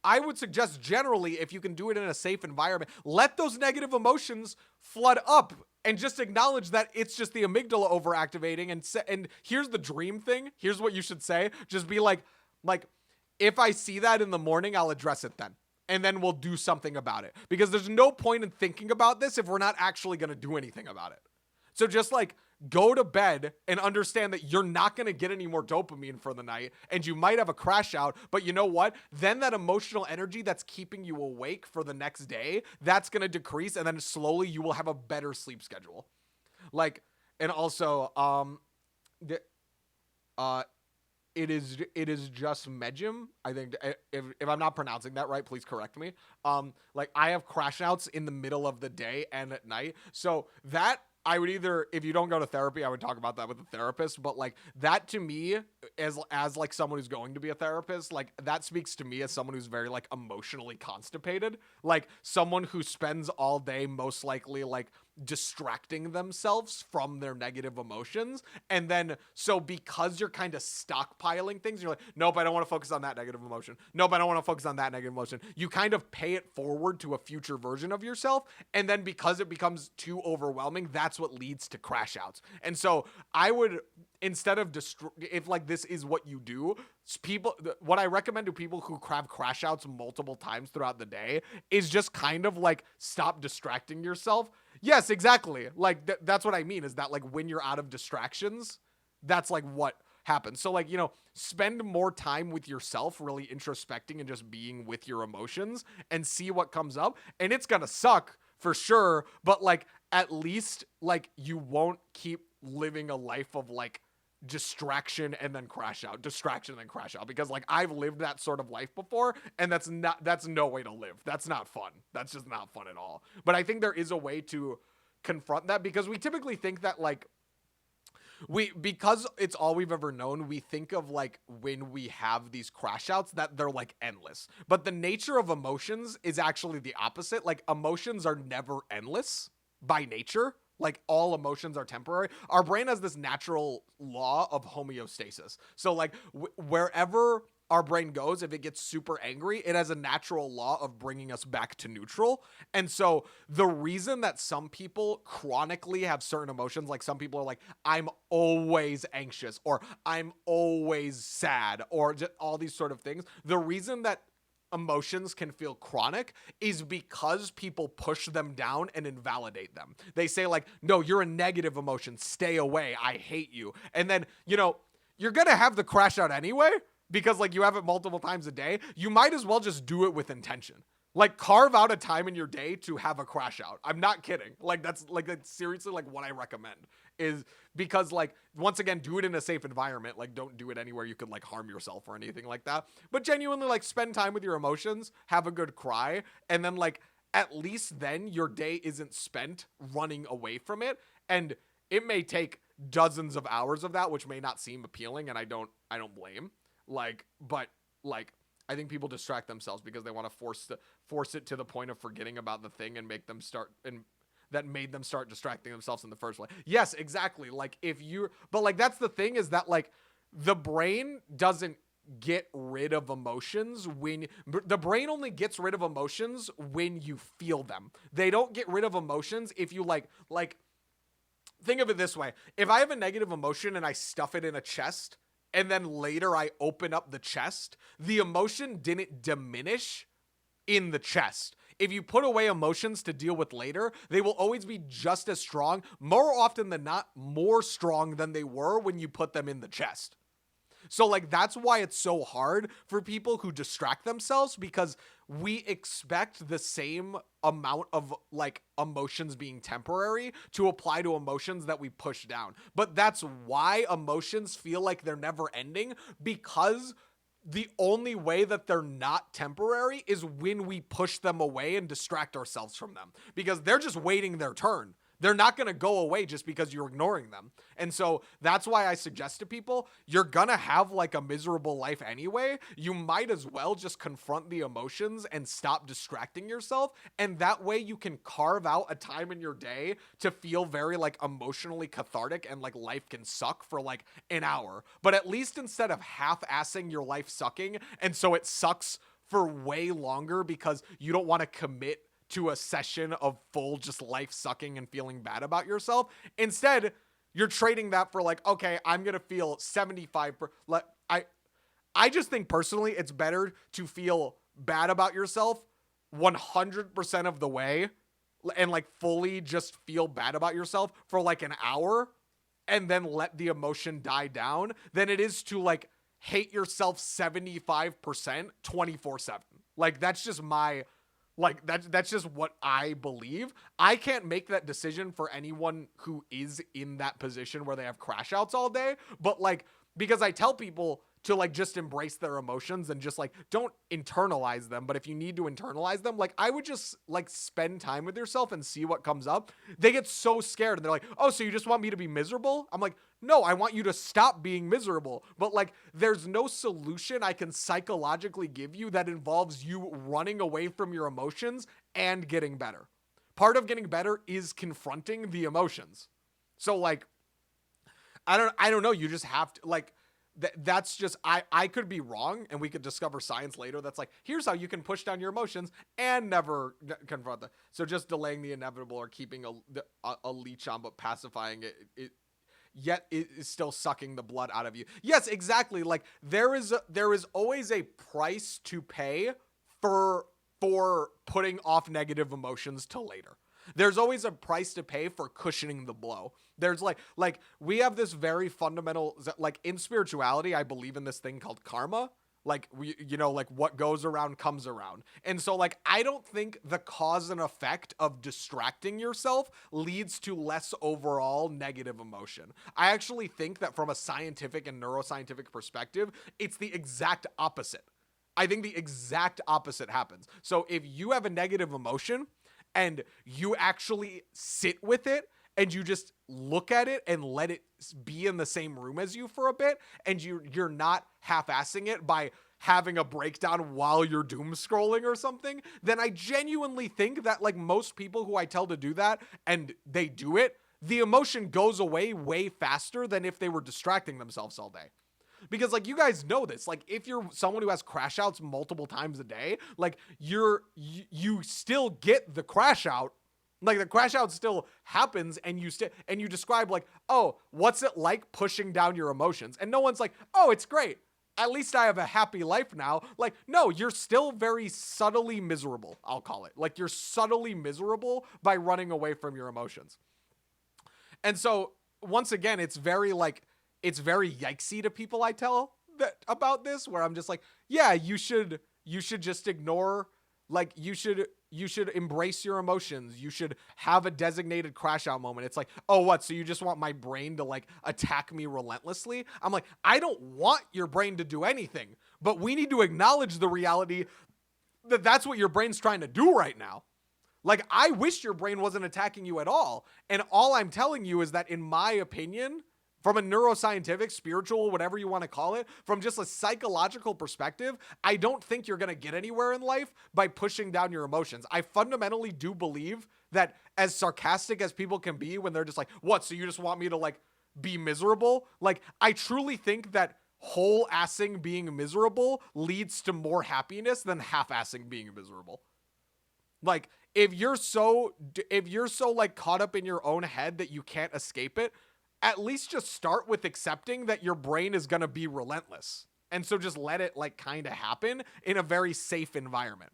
I would suggest generally, if you can do it in a safe environment, let those negative emotions flood up and just acknowledge that it's just the amygdala overactivating. And here's the dream thing. Here's what you should say. Just be like if I see that in the morning, I'll address it then. And then we'll do something about it. Because there's no point in thinking about this if we're not actually going to do anything about it. So just like go to bed and understand that you're not going to get any more dopamine for the night and you might have a crash out, but you know what? Then that emotional energy that's keeping you awake for the next day, that's going to decrease, and then slowly you will have a better sleep schedule. Like, and also, it is just Medjim. I think if I'm not pronouncing that right, please correct me. Like I have crash outs in the middle of the day and at night. So that I would either, if you don't go to therapy, I would talk about that with a therapist. But like that to me, as like someone who's going to be a therapist, like that speaks to me as someone who's very like emotionally constipated, like someone who spends all day most likely like distracting themselves from their negative emotions. And then so because you're kind of stockpiling things, you're like, nope, I don't want to focus on that negative emotion. Nope, I don't want to focus on that negative emotion. You kind of pay it forward to a future version of yourself. And then because it becomes too overwhelming, that's what leads to crash outs. And so I would, instead of if like this is what you do, what I recommend to people who have crash outs multiple times throughout the day is just kind of like stop distracting yourself. Yes, exactly. Like that's what I mean, is that like when you're out of distractions, that's like what happens. So like, spend more time with yourself, really introspecting and just being with your emotions and see what comes up. And it's going to suck for sure, but like at least like you won't keep living a life of like distraction and then crash out, because like I've lived that sort of life before, and that's no way to live. That's not fun. That's just not fun at all. But I think there is a way to confront that, because we typically think that like because it's all we've ever known, we think of like when we have these crash outs that they're like endless. But the nature of emotions is actually the opposite. Like emotions are never endless by nature. Like all emotions are temporary. Our brain has this natural law of homeostasis. So like wherever our brain goes, if it gets super angry, it has a natural law of bringing us back to neutral. And so the reason that some people chronically have certain emotions, like some people are like, I'm always anxious, or I'm always sad, or just all these sort of things. The reason that emotions can feel chronic is because people push them down and invalidate them. They say like, no, you're a negative emotion. Stay away. I hate you. And then, you're going to have the crash out anyway because like you have it multiple times a day. You might as well just do it with intention. Like carve out a time in your day to have a crash out. I'm not kidding. That's seriously like what I recommend is because like, once again, do it in a safe environment. Like don't do it anywhere you could like harm yourself or anything like that, but genuinely like spend time with your emotions, have a good cry. And then like, at least then your day isn't spent running away from it. And it may take dozens of hours of that, which may not seem appealing. And I don't blame but I think people distract themselves because they want to force it to the point of forgetting about the thing and make them start and that made them start distracting themselves in the first place. Yes, exactly. But that's the thing is that like the brain doesn't get rid of emotions the brain only gets rid of emotions when you feel them. They don't get rid of emotions if you like think of it this way. If I have a negative emotion and I stuff it in a chest, and then later I open up the chest, the emotion didn't diminish in the chest. If you put away emotions to deal with later, they will always be just as strong, more often than not, more strong than they were when you put them in the chest. So like that's why it's so hard for people who distract themselves, because we expect the same amount of like emotions being temporary to apply to emotions that we push down. But that's why emotions feel like they're never ending, because the only way that they're not temporary is when we push them away and distract ourselves from them, because they're just waiting their turn. They're not going to go away just because you're ignoring them. And so that's why I suggest to people, you're going to have like a miserable life anyway. You might as well just confront the emotions and stop distracting yourself. And that way you can carve out a time in your day to feel very like emotionally cathartic and like life can suck for like an hour. But at least instead of half-assing your life sucking, and so it sucks for way longer because you don't want to commit to a session of full just life sucking and feeling bad about yourself. Instead, you're trading that for like, okay, I'm going to feel 75. I just think personally, it's better to feel bad about yourself 100% of the way and like fully just feel bad about yourself for like an hour and then let the emotion die down than it is to like hate yourself 75% 24/7. Like that's just my that's just what I believe. I can't make that decision for anyone who is in that position where they have crash outs all day. But like, because I tell people to like just embrace their emotions and just like don't internalize them. But if you need to internalize them, like I would just like spend time with yourself and see what comes up. They get so scared and they're like, oh, so you just want me to be miserable? I'm like, no, I want you to stop being miserable. But like, there's no solution I can psychologically give you that involves you running away from your emotions and getting better. Part of getting better is confronting the emotions. So like, I don't know. You just have to like, that's just, I could be wrong and we could discover science later. That's like, here's how you can push down your emotions and never confront them. So just delaying the inevitable or keeping a leash on, but pacifying it yet it is still sucking the blood out of you. Yes, exactly. Like there is always a price to pay for putting off negative emotions till later. There's always a price to pay for cushioning the blow. There's like we have this very fundamental, like in spirituality, I believe in this thing called karma. Like like what goes around comes around. And so like, I don't think the cause and effect of distracting yourself leads to less overall negative emotion. I actually think that from a scientific and neuroscientific perspective, it's the exact opposite. I think the exact opposite happens. So if you have a negative emotion and you actually sit with it and you just look at it and let it be in the same room as you for a bit, and you're not half-assing it by having a breakdown while you're doom scrolling or something, then I genuinely think that like most people who I tell to do that and they do it, the emotion goes away way faster than if they were distracting themselves all day. Because like you guys know this, like if you're someone who has crash outs multiple times a day, like you still get the crash out. Like the crash out still happens and you describe like, oh, what's it like pushing down your emotions? And no one's like, oh, it's great. at least I have a happy life now. Like, no, you're still very subtly miserable, I'll call it. Like, you're subtly miserable by running away from your emotions. And so, once again, it's very yikesy to people I tell that about this, where I'm just like, yeah, you should just ignore, like, you should embrace your emotions. You should have a designated crash out moment. It's like, oh, what? So you just want my brain to like attack me relentlessly? I'm like, I don't want your brain to do anything, but we need to acknowledge the reality that that's what your brain's trying to do right now. Like, I wish your brain wasn't attacking you at all. And all I'm telling you is that, in my opinion, from a neuroscientific, spiritual, whatever you want to call it, from just a psychological perspective, I don't think you're going to get anywhere in life by pushing down your emotions. I fundamentally do believe that, as sarcastic as people can be when they're just like, what, so you just want me to like be miserable? Like, I truly think that whole assing being miserable leads to more happiness than half assing being miserable. Like, if you're so like caught up in your own head that you can't escape it, at least just start with accepting that your brain is going to be relentless. And so just let it like kind of happen in a very safe environment.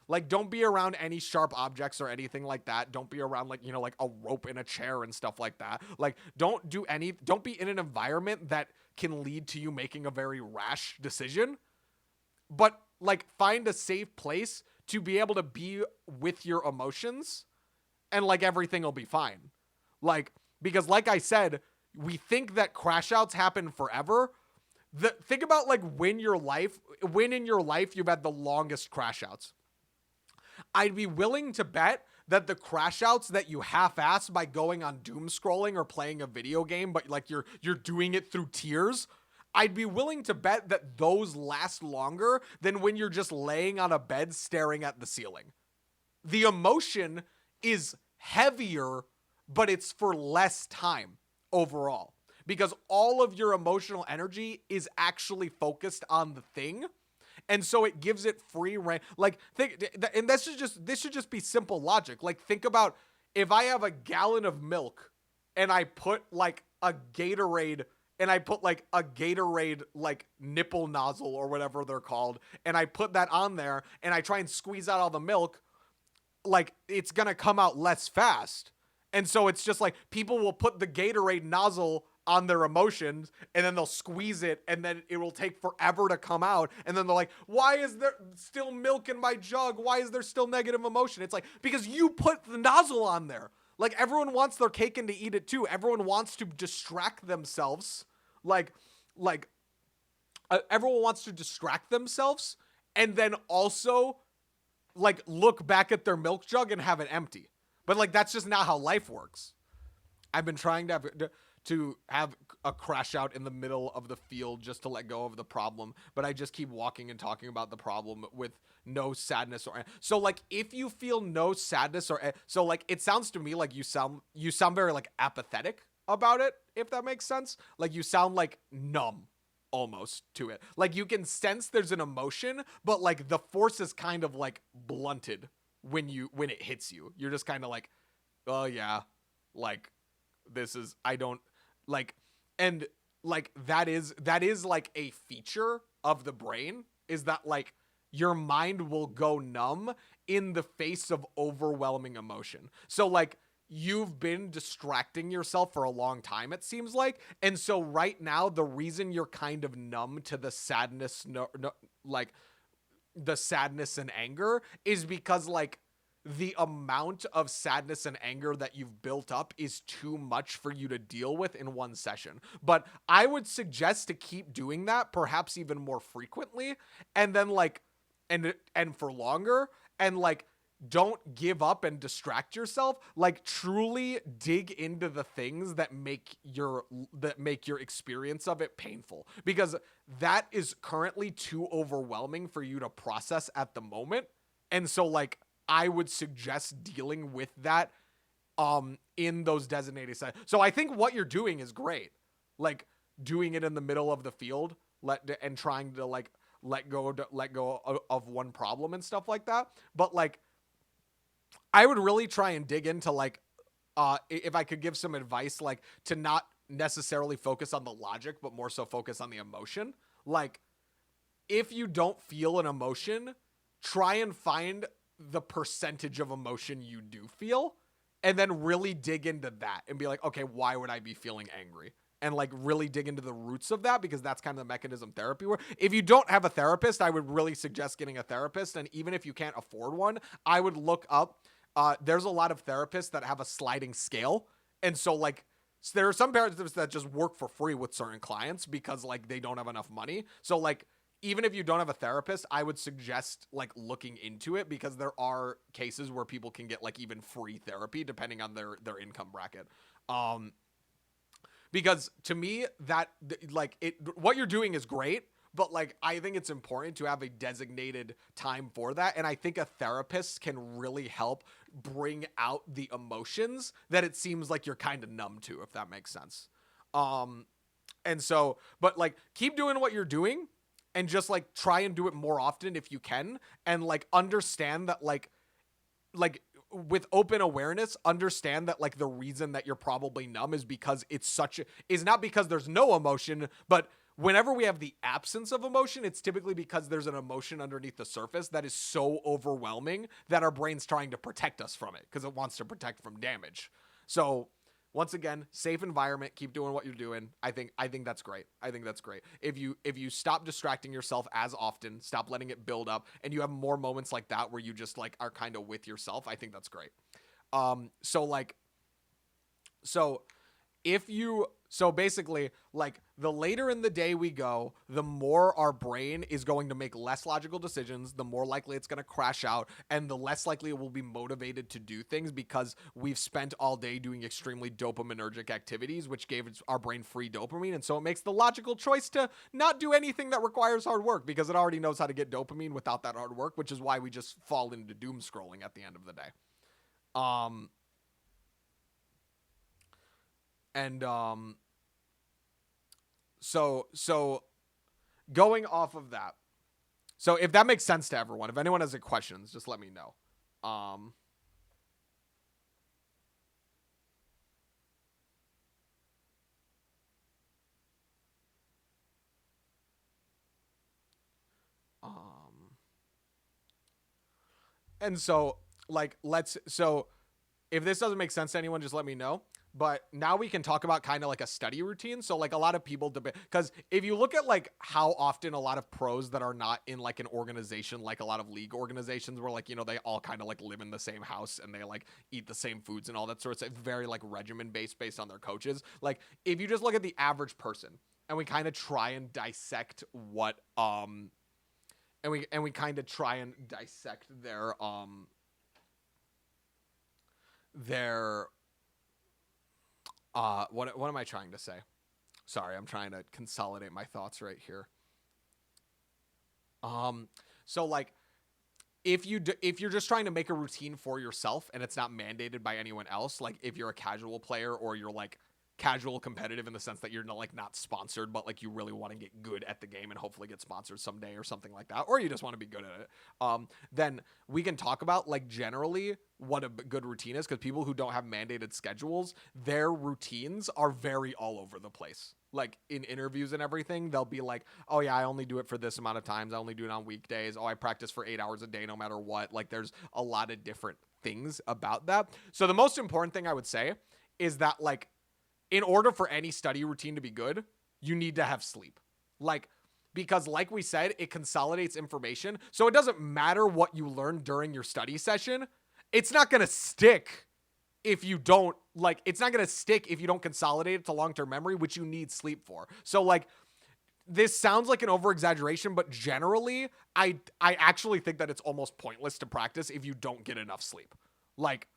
Like, don't be around any sharp objects or anything like that. Don't be around like, like a rope in a chair and stuff like that. Like, don't be in an environment that can lead to you making a very rash decision. But like, find a safe place to be able to be with your emotions, and like everything will be fine. Like, because like I said, we think that crash outs happen forever. Think about like when in your life you've had the longest crash outs. I'd be willing to bet that the crash outs that you half-ass by going on doom scrolling or playing a video game, but like you're doing it through tears, I'd be willing to bet that those last longer than when you're just laying on a bed staring at the ceiling. The emotion is heavier, but it's for less time overall, because all of your emotional energy is actually focused on the thing. And so it gives it free rein. Like, and this should just be simple logic. Like, think about if I have a gallon of milk and I put like a Gatorade like nipple nozzle or whatever they're called, and I put that on there and I try and squeeze out all the milk, like, it's gonna come out less fast. And so it's just like, people will put the Gatorade nozzle on their emotions and then they'll squeeze it and then it will take forever to come out. And then they're like, why is there still milk in my jug? Why is there still negative emotion? It's like, because you put the nozzle on there. Like, everyone wants their cake and to eat it too. Everyone wants to distract themselves. Everyone wants to distract themselves and then also like look back at their milk jug and have it empty. But like, that's just not how life works. I've been trying to have a crash out in the middle of the field just to let go of the problem, but I just keep walking and talking about the problem with no sadness or so. Like, if you feel no sadness or so, like, it sounds to me like you sound very like apathetic about it, if that makes sense. Like, you sound like numb almost to it. Like, you can sense there's an emotion, but like the force is kind of like blunted when it hits you. You're just kind of like, oh yeah, like, this is, I don't like, and like that is like a feature of the brain, is that like your mind will go numb in the face of overwhelming emotion. So like, you've been distracting yourself for a long time, it seems like. And so right now, the reason you're kind of numb to the sadness, like the sadness and anger, is because like the amount of sadness and anger that you've built up is too much for you to deal with in one session. But I would suggest to keep doing that, perhaps even more frequently, and then like, and for longer, and like, don't give up and distract yourself. Like, truly dig into the things that make your experience of it painful, because that is currently too overwhelming for you to process at the moment. And so like, I would suggest dealing with that in those designated sites. So I think what you're doing is great. Like, doing it in the middle of the field, and trying to like let go of one problem and stuff like that. But like, I would really try and dig into like, if I could give some advice, like, to not necessarily focus on the logic, but more so focus on the emotion. Like, if you don't feel an emotion, try and find the percentage of emotion you do feel and then really dig into that and be like, okay, why would I be feeling angry? And like really dig into the roots of that, because that's kind of the mechanism therapy where if you don't have a therapist, I would really suggest getting a therapist. And even if you can't afford one, I would look up, there's a lot of therapists that have a sliding scale. And so like, there are some therapists that just work for free with certain clients because like they don't have enough money. So like, even if you don't have a therapist, I would suggest like looking into it, because there are cases where people can get like even free therapy depending on their income bracket. Because to me, that like it, what you're doing is great, but like I think it's important to have a designated time for that. And I think a therapist can really help bring out the emotions that it seems like you're kind of numb to, if that makes sense. And so, but like keep doing what you're doing and just like try and do it more often if you can, and like understand that like with open awareness, understand that like the reason that you're probably numb is because is not because there's no emotion, but whenever we have the absence of emotion, it's typically because there's an emotion underneath the surface that is so overwhelming that our brain's trying to protect us from it because it wants to protect from damage. So once again, safe environment, keep doing what you're doing. I think that's great. I think that's great. If you stop distracting yourself as often, stop letting it build up, and you have more moments like that where you just like are kind of with yourself, I think that's great. So like so if you so basically like the later in the day we go, the more our brain is going to make less logical decisions, the more likely it's going to crash out, and the less likely it will be motivated to do things because we've spent all day doing extremely dopaminergic activities, which gave our brain free dopamine. And so it makes the logical choice to not do anything that requires hard work because it already knows how to get dopamine without that hard work, which is why we just fall into doom scrolling at the end of the day. Um and so going off of that, so if that makes sense to everyone, if anyone has any questions, just let me know. um um and so like let's so if this doesn't make sense to anyone, just let me know. But now we can talk about kind of like a study routine. So like a lot of people debate, because if you look at like how often a lot of pros that are not in like an organization, like a lot of league organizations where like, you know, they all kind of like live in the same house and they like eat the same foods and all that sort of stuff, it's very like regimen based on their coaches. Like if you just look at the average person and we kind of try and dissect what and we kind of try and dissect their what am I trying to say? Sorry, I'm trying to consolidate my thoughts right here. So like if you're just trying to make a routine for yourself and it's not mandated by anyone else, like if you're a casual player or you're like casual competitive in the sense that you're not sponsored, but like you really want to get good at the game and hopefully get sponsored someday or something like that, or you just want to be good at it, then we can talk about like generally what a good routine is, because people who don't have mandated schedules, their routines are very all over the place. Like in interviews and everything, they'll be like, oh yeah, I only do it for this amount of times, I only do it on weekdays, oh I practice for 8 hours a day no matter what. Like there's a lot of different things about that. So the most important thing I would say is that like in order for any study routine to be good, you need to have sleep. Like, because like we said, it consolidates information. So it doesn't matter what you learn during your study session. It's not going to stick if you don't it's not going to stick if you don't consolidate it to long-term memory, which you need sleep for. So like this sounds like an over exaggeration, but generally I actually think that it's almost pointless to practice if you don't get enough sleep. Like,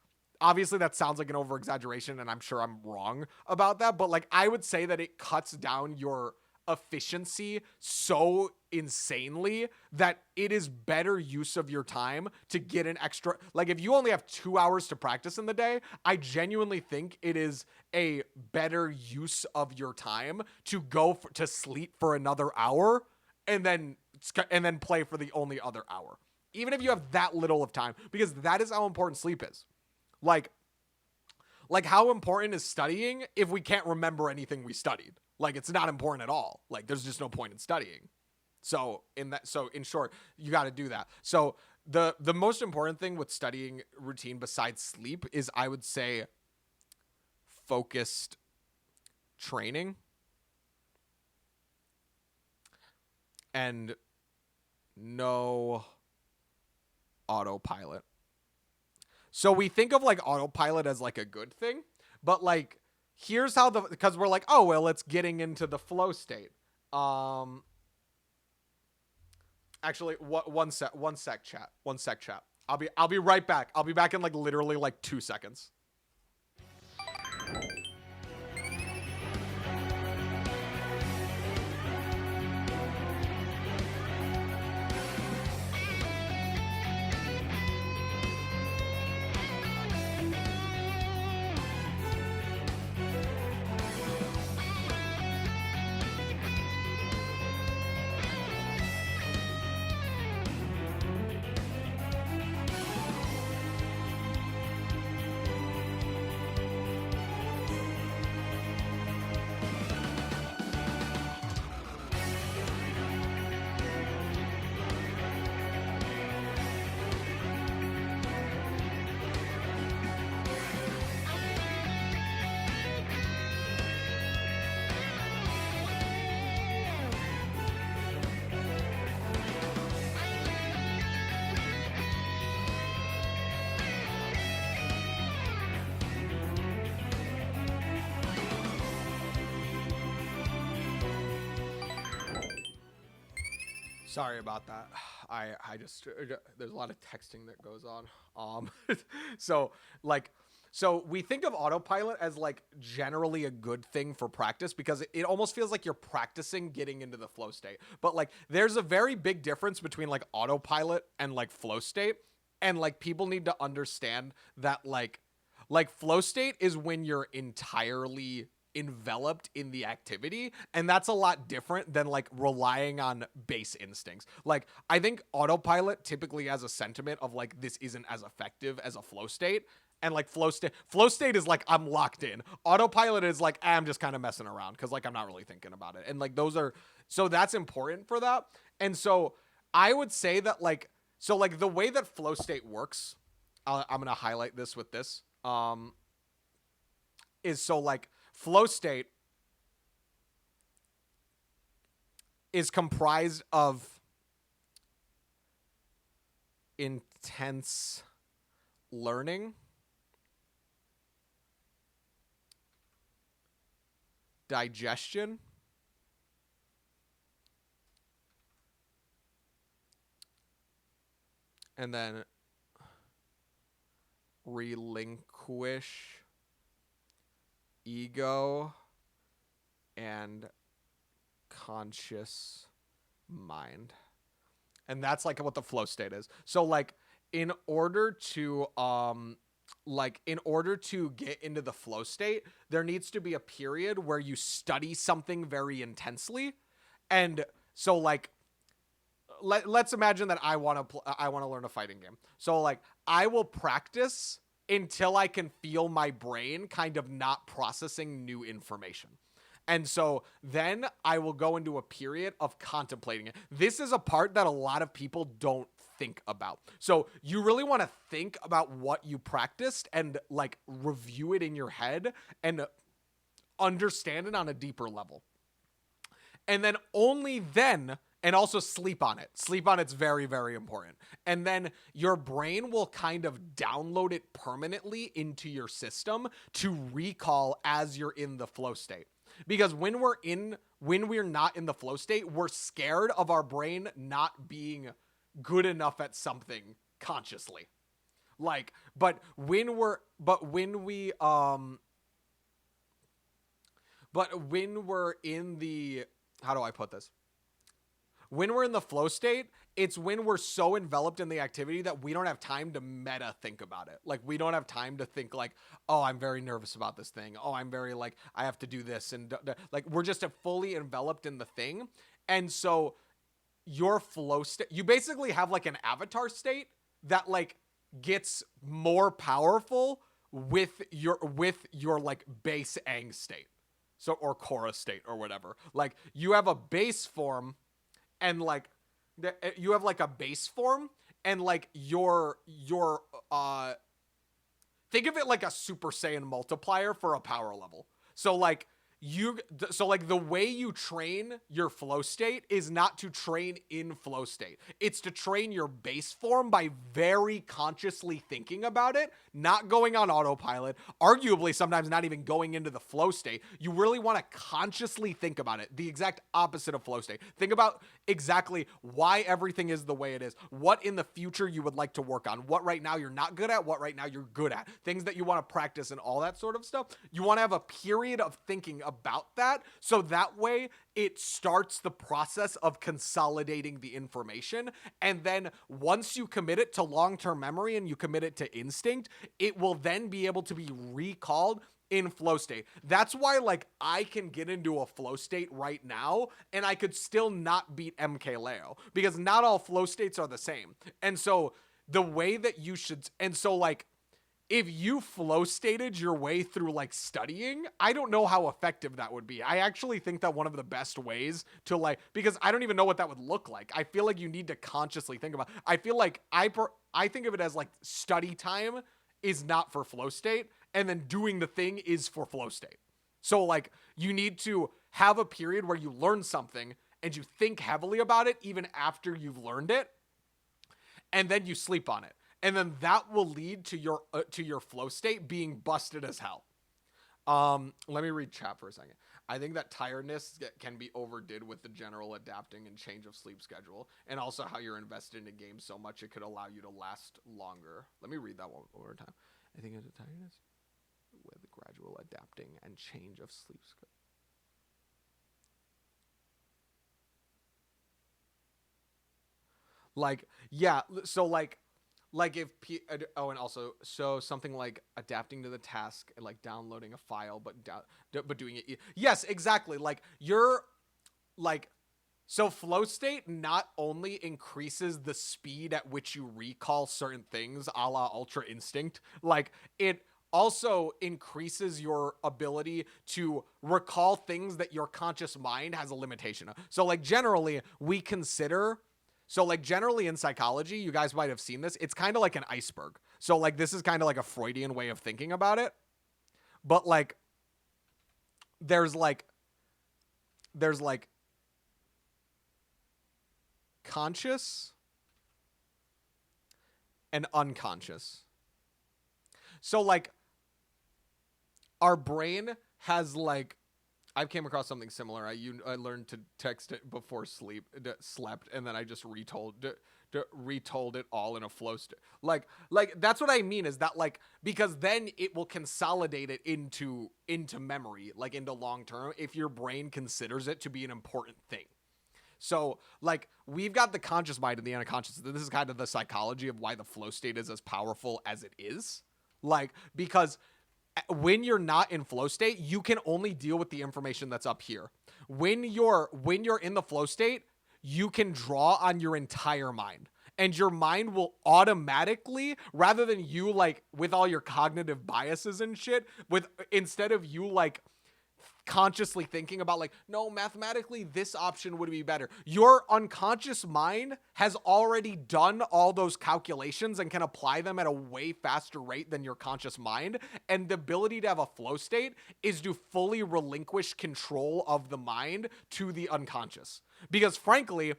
obviously that sounds like an over exaggeration and I'm sure I'm wrong about that, but like I would say that it cuts down your efficiency so insanely that it is better use of your time to get an extra, like if you only have 2 hours to practice in the day, I genuinely think it is a better use of your time to to sleep for another hour and then play for the only other hour, even if you have that little of time, because that is how important sleep is. Like how important is studying if we can't remember anything we studied? Like it's not important at all. Like there's just no point in studying. So in short, you got to do that. So the most important thing with studying routine besides sleep is, I would say, focused training and no autopilot. So we think of like autopilot as like a good thing, but like here's how because we're like, oh well, it's getting into the flow state. Um Actually, one sec chat. I'll be right back. I'll be back in like literally like 2 seconds. Sorry about that. I just there's a lot of texting that goes on. So like so we think of autopilot as like generally a good thing for practice because it almost feels like you're practicing getting into the flow state. But like there's a very big difference between like autopilot and like flow state, and like people need to understand that like flow state is when you're entirely enveloped in the activity, and that's a lot different than like relying on base instincts. Like I think autopilot typically has a sentiment of like this isn't as effective as a flow state, and like flow state is like I'm locked in. Autopilot is like I'm just kind of messing around because like I'm not really thinking about it, and like those are so that's important for that. And so I would say that like so like the way that flow state works, I'm gonna highlight this with this is so like flow state is comprised of intense learning, digestion, and then relinquish ego and conscious mind. And that's like what the flow state is. So like in order to get into the flow state, there needs to be a period where you study something very intensely. And so like let's imagine that I want to learn a fighting game. So like I will practice until I can feel my brain kind of not processing new information. And so then I will go into a period of contemplating it. This is a part that a lot of people don't think about. So you really want to think about what you practiced and like review it in your head and understand it on a deeper level. And then only then, and also sleep on it. Sleep on it's very, very important. And then your brain will kind of download it permanently into your system to recall as you're in the flow state. Because when we're not in the flow state, we're scared of our brain not being good enough at something consciously. Like, but when we're in the, how do I put this? When we're in the flow state, it's when we're so enveloped in the activity that we don't have time to meta think about it. Like we don't have time to think like, oh, I'm very nervous about this thing. Oh, I'm very like, I have to do this. And like, we're just fully enveloped in the thing. And so your flow state, you basically have like an avatar state that like gets more powerful with your like base ang state. So, or Cora state or whatever. Like you have a base form and like you have like a base form, and like your think of it like a Super Saiyan multiplier for a power level. So like the way you train your flow state is not to train in flow state. It's to train your base form by very consciously thinking about it, not going on autopilot, arguably sometimes not even going into the flow state. You really want to consciously think about it, the exact opposite of flow state. Think about exactly why everything is the way it is, what in the future you would like to work on, what right now you're not good at, what right now you're good at, things that you want to practice and all that sort of stuff. You want to have a period of thinking about that, so that way it starts the process of consolidating the information. And then once you commit it to long-term memory and you commit it to instinct, it will then be able to be recalled in flow state. That's why like I can get into a flow state right now and I could still not beat MKLeo, because not all flow states are the same. And so the way that you should, and so like if you flow stated your way through like studying, I don't know how effective that would be. I actually think that one of the best ways to like, because I don't even know what that would look like. I feel like you need to consciously think about. I feel like I think of it as like study time is not for flow state, and then doing the thing is for flow state. So like you need to have a period where you learn something and you think heavily about it even after you've learned it, and then you sleep on it. And then that will lead to your flow state being busted as hell. Let me read chat for a second. I think that tiredness can be overdid with the general adapting and change of sleep schedule, and also how you're invested in a game so much it could allow you to last longer. Let me read that one more time. I think it's a tiredness with gradual adapting and change of sleep schedule. Like, yeah, so like if and also so something like adapting to the task and like downloading a file but doing it, yes, exactly, like you're like, so flow state not only increases the speed at which you recall certain things a la Ultra Instinct, like it also increases your ability to recall things that your conscious mind has a limitation of. So like generally we consider, so like generally in psychology, you guys might have seen this, it's kind of like an iceberg. So like this is kind of like a Freudian way of thinking about it. But like there's like conscious and unconscious. So like our brain has like, I've came across something similar. I learned to text it before slept, and then I just retold it all in a flow state. Like that's what I mean, is that like, because then it will consolidate it into memory, like into long term, if your brain considers it to be an important thing. So like we've got the conscious mind and the unconscious. This is kind of the psychology of why the flow state is as powerful as it is. Like, because when you're not in flow state, you can only deal with the information that's up here. When you're in the flow state, you can draw on your entire mind, and your mind will automatically, rather than you like with all your cognitive biases and shit, instead of you like consciously thinking about like, no, mathematically this option would be better, your unconscious mind has already done all those calculations and can apply them at a way faster rate than your conscious mind. And the ability to have a flow state is to fully relinquish control of the mind to the unconscious, because frankly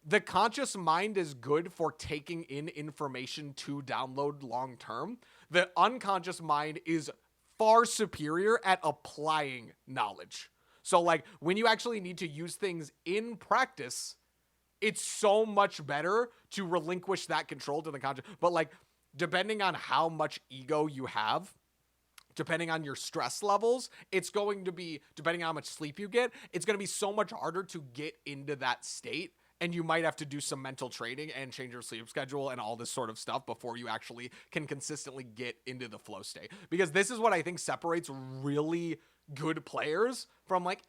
the conscious mind is good for taking in information to download long term. The unconscious mind is far superior at applying knowledge. So like when you actually need to use things in practice, it's so much better to relinquish that control to the conscious. But like, depending on how much ego you have, depending on your stress levels, it's going to be, depending on how much sleep you get, it's going to be so much harder to get into that state. And you might have to do some mental training and change your sleep schedule and all this sort of stuff before you actually can consistently get into the flow state. Because this is what I think separates really good players from like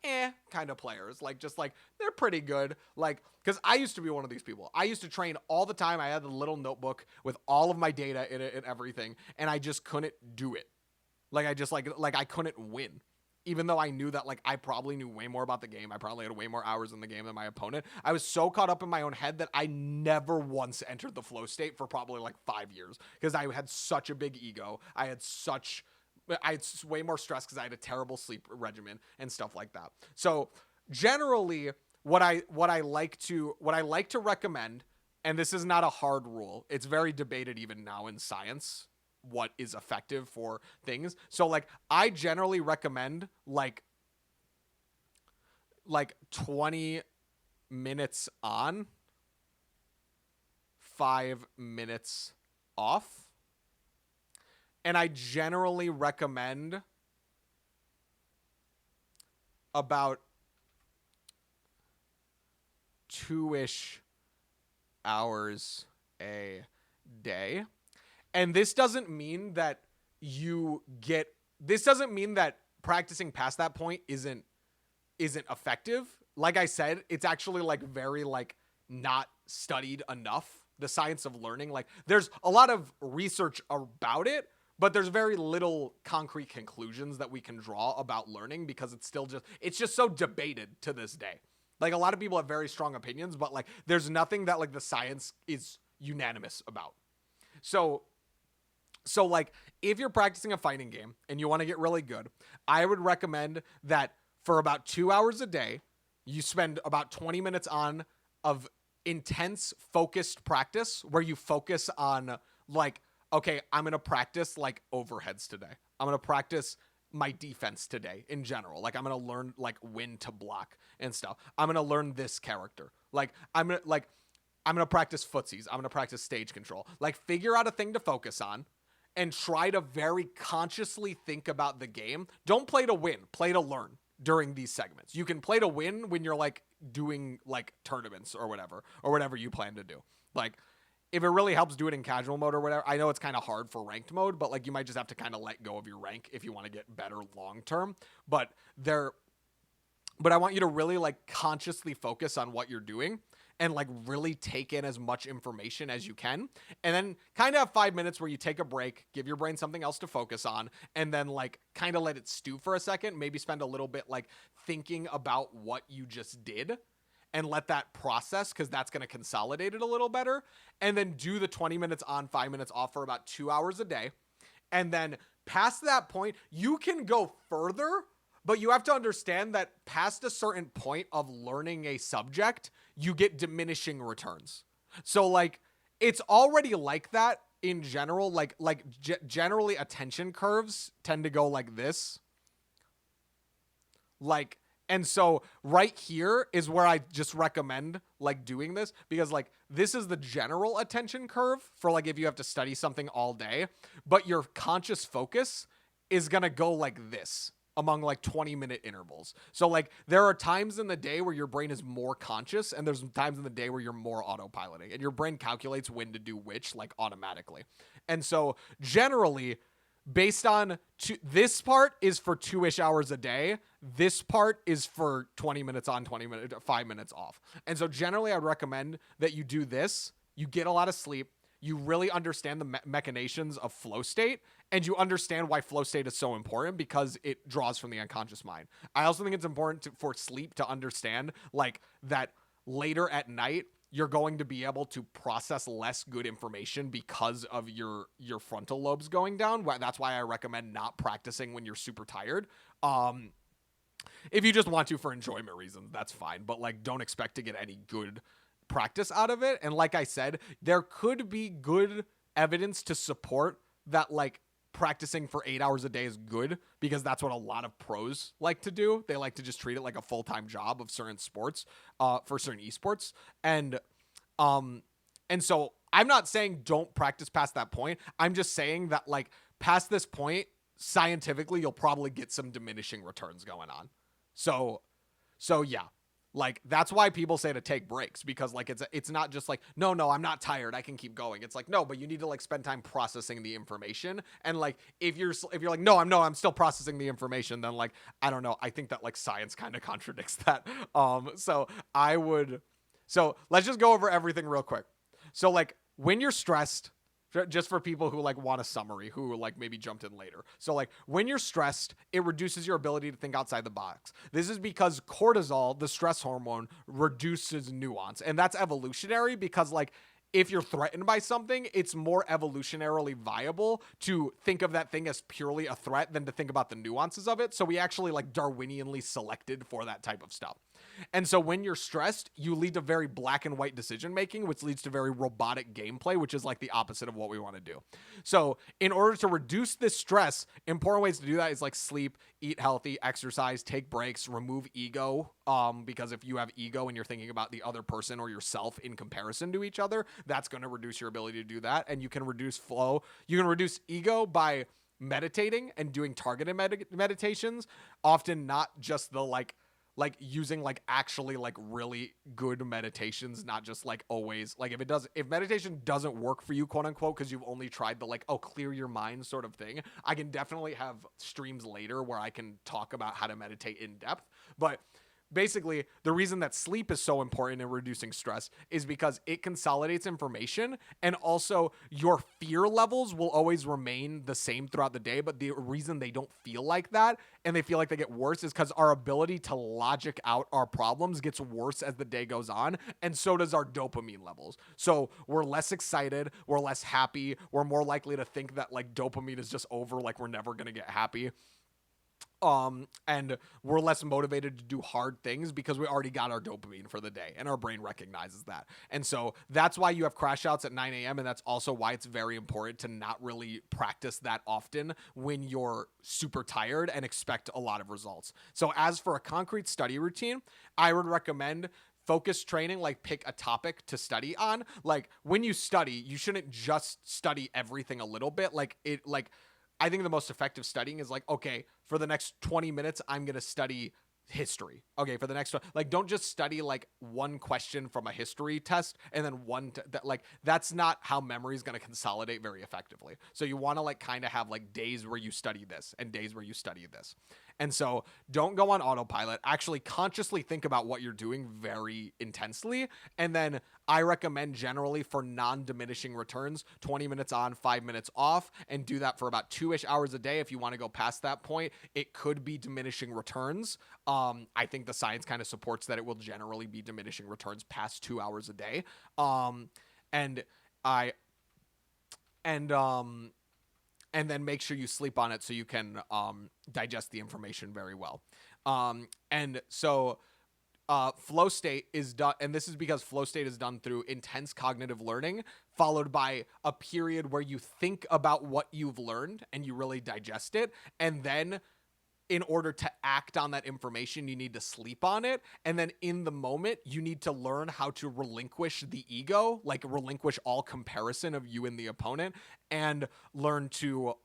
kind of players. Like just like they're pretty good. Like, because I used to be one of these people. I used to train all the time. I had the little notebook with all of my data in it and everything, and I just couldn't do it. Like I just like I couldn't win. even though I knew that like I probably knew way more about the game, I probably had way more hours in the game than my opponent, I was so caught up in my own head that I never once entered the flow state for probably like 5 years because I had such a big ego. I had way more stress because I had a terrible sleep regimen and stuff like that. So generally, what I like to recommend, and this is not a hard rule, it's very debated even now in science what is effective for things. So like I generally recommend like 20 minutes on, 5 minutes off. And I generally recommend about 2-ish hours a day. And this doesn't mean that practicing past that point isn't effective. Like I said, it's actually like very like not studied enough. The science of learning, like there's a lot of research about it, but there's very little concrete conclusions that we can draw about learning because it's just so debated to this day. Like a lot of people have very strong opinions, but like there's nothing that like the science is unanimous about. So like if you're practicing a fighting game and you want to get really good, I would recommend that for about 2 hours a day, you spend about 20 minutes on of intense focused practice where you focus on like, okay, I'm going to practice like overheads today. I'm going to practice my defense today in general. Like I'm going to learn like when to block and stuff. I'm going to learn this character. Like I'm going to practice footsies. I'm going to practice stage control. Like figure out a thing to focus on and try to very consciously think about the game. Don't play to win, play to learn during these segments. You can play to win when you're like doing like tournaments or whatever you plan to do. Like if it really helps, do it in casual mode or whatever. I know it's kind of hard for ranked mode, but like you might just have to kind of let go of your rank if you want to get better long term. But I want you to really like consciously focus on what you're doing and like really take in as much information as you can. And then kind of have 5 minutes where you take a break, give your brain something else to focus on, and then like kind of let it stew for a second, maybe spend a little bit like thinking about what you just did and let that process because that's going to consolidate it a little better. And then do the 20 minutes on, 5 minutes off for about 2 hours a day. And then past that point, you can go further, but you have to understand that past a certain point of learning a subject, you get diminishing returns. So like it's already like that in general. Generally attention curves tend to go like this. Like, and so right here is where I just recommend like doing this because like this is the general attention curve for like if you have to study something all day, but your conscious focus is going to go like this among like 20-minute intervals. So like there are times in the day where your brain is more conscious and there's times in the day where you're more autopiloting and your brain calculates when to do which like automatically. And so generally based on this part is for 2-ish hours a day. This part is for 20 minutes on, 5 minutes off. And so generally I'd recommend that you do this. You get a lot of sleep. You really understand the machinations of flow state, and you understand why flow state is so important because it draws from the unconscious mind. I also think it's important for sleep to understand like that later at night, you're going to be able to process less good information because of your frontal lobes going down. That's why I recommend not practicing when you're super tired. If you just want to for enjoyment reasons, that's fine. But like, don't expect to get any good practice out of it. And like I said, there could be good evidence to support that like practicing for 8 hours a day is good because that's what a lot of pros like to do. They like to just treat it like a full-time job of certain sports, for certain esports. And so I'm not saying don't practice past that point. I'm just saying that like past this point, scientifically, you'll probably get some diminishing returns going on. So yeah. Like, that's why people say to take breaks because, like, it's not just like, no, I'm not tired. I can keep going. It's like, no, but you need to, like, spend time processing the information. And, like, if you're like, no, I'm still processing the information, then, like, I don't know. I think that, like, science kind of contradicts that. So let's just go over everything real quick. So, like, when you're stressed, just for people who like want a summary, who like maybe jumped in later. So like when you're stressed, it reduces your ability to think outside the box. This is because cortisol, the stress hormone, reduces nuance. And that's evolutionary because like if you're threatened by something, it's more evolutionarily viable to think of that thing as purely a threat than to think about the nuances of it. So we actually like Darwinianly selected for that type of stuff. And so when you're stressed, you lead to very black and white decision making, which leads to very robotic gameplay, which is like the opposite of what we want to do. So in order to reduce this stress, important ways to do that is like sleep, eat healthy, exercise, take breaks, remove ego. Because if you have ego and you're thinking about the other person or yourself in comparison to each other, that's going to reduce your ability to do that. And you can reduce flow. You can reduce ego by meditating and doing targeted meditations, often not just the like using like actually like really good meditations, not just like always like if meditation doesn't work for you, quote unquote, because you've only tried the like, oh, clear your mind sort of thing. I can definitely have streams later where I can talk about how to meditate in depth. But basically, the reason that sleep is so important in reducing stress is because it consolidates information, and also your fear levels will always remain the same throughout the day. But the reason they don't feel like that and they feel like they get worse is because our ability to logic out our problems gets worse as the day goes on, and so does our dopamine levels. So we're less excited, we're less happy, we're more likely to think that like dopamine is just over, like we're never gonna get happy. And we're less motivated to do hard things because we already got our dopamine for the day and our brain recognizes that. And so that's why you have crash outs at 9 a.m. And that's also why it's very important to not really practice that often when you're super tired and expect a lot of results. So as for a concrete study routine, I would recommend focus training, like pick a topic to study on. Like when you study, you shouldn't just study everything a little bit. I think the most effective studying is like, okay, for the next 20 minutes, I'm going to study history. Okay, for the next one, like, don't just study like one question from a history test and then that's not how memory is going to consolidate very effectively. So you want to like kind of have like days where you study this and days where you study this. And so don't go on autopilot. Actually consciously think about what you're doing very intensely. And then I recommend generally for non-diminishing returns, 20 minutes on, 5 minutes off, and do that for about 2-ish hours a day. If you want to go past that point, it could be diminishing returns. I think the science kind of supports that it will generally be diminishing returns past 2 hours a day. And then make sure you sleep on it so you can digest the information very well. And so flow state is done, and this is because flow state is done through intense cognitive learning, followed by a period where you think about what you've learned and you really digest it, and then in order to act on that information, you need to sleep on it. And then in the moment, you need to learn how to relinquish the ego, like relinquish all comparison of you and the opponent, and learn to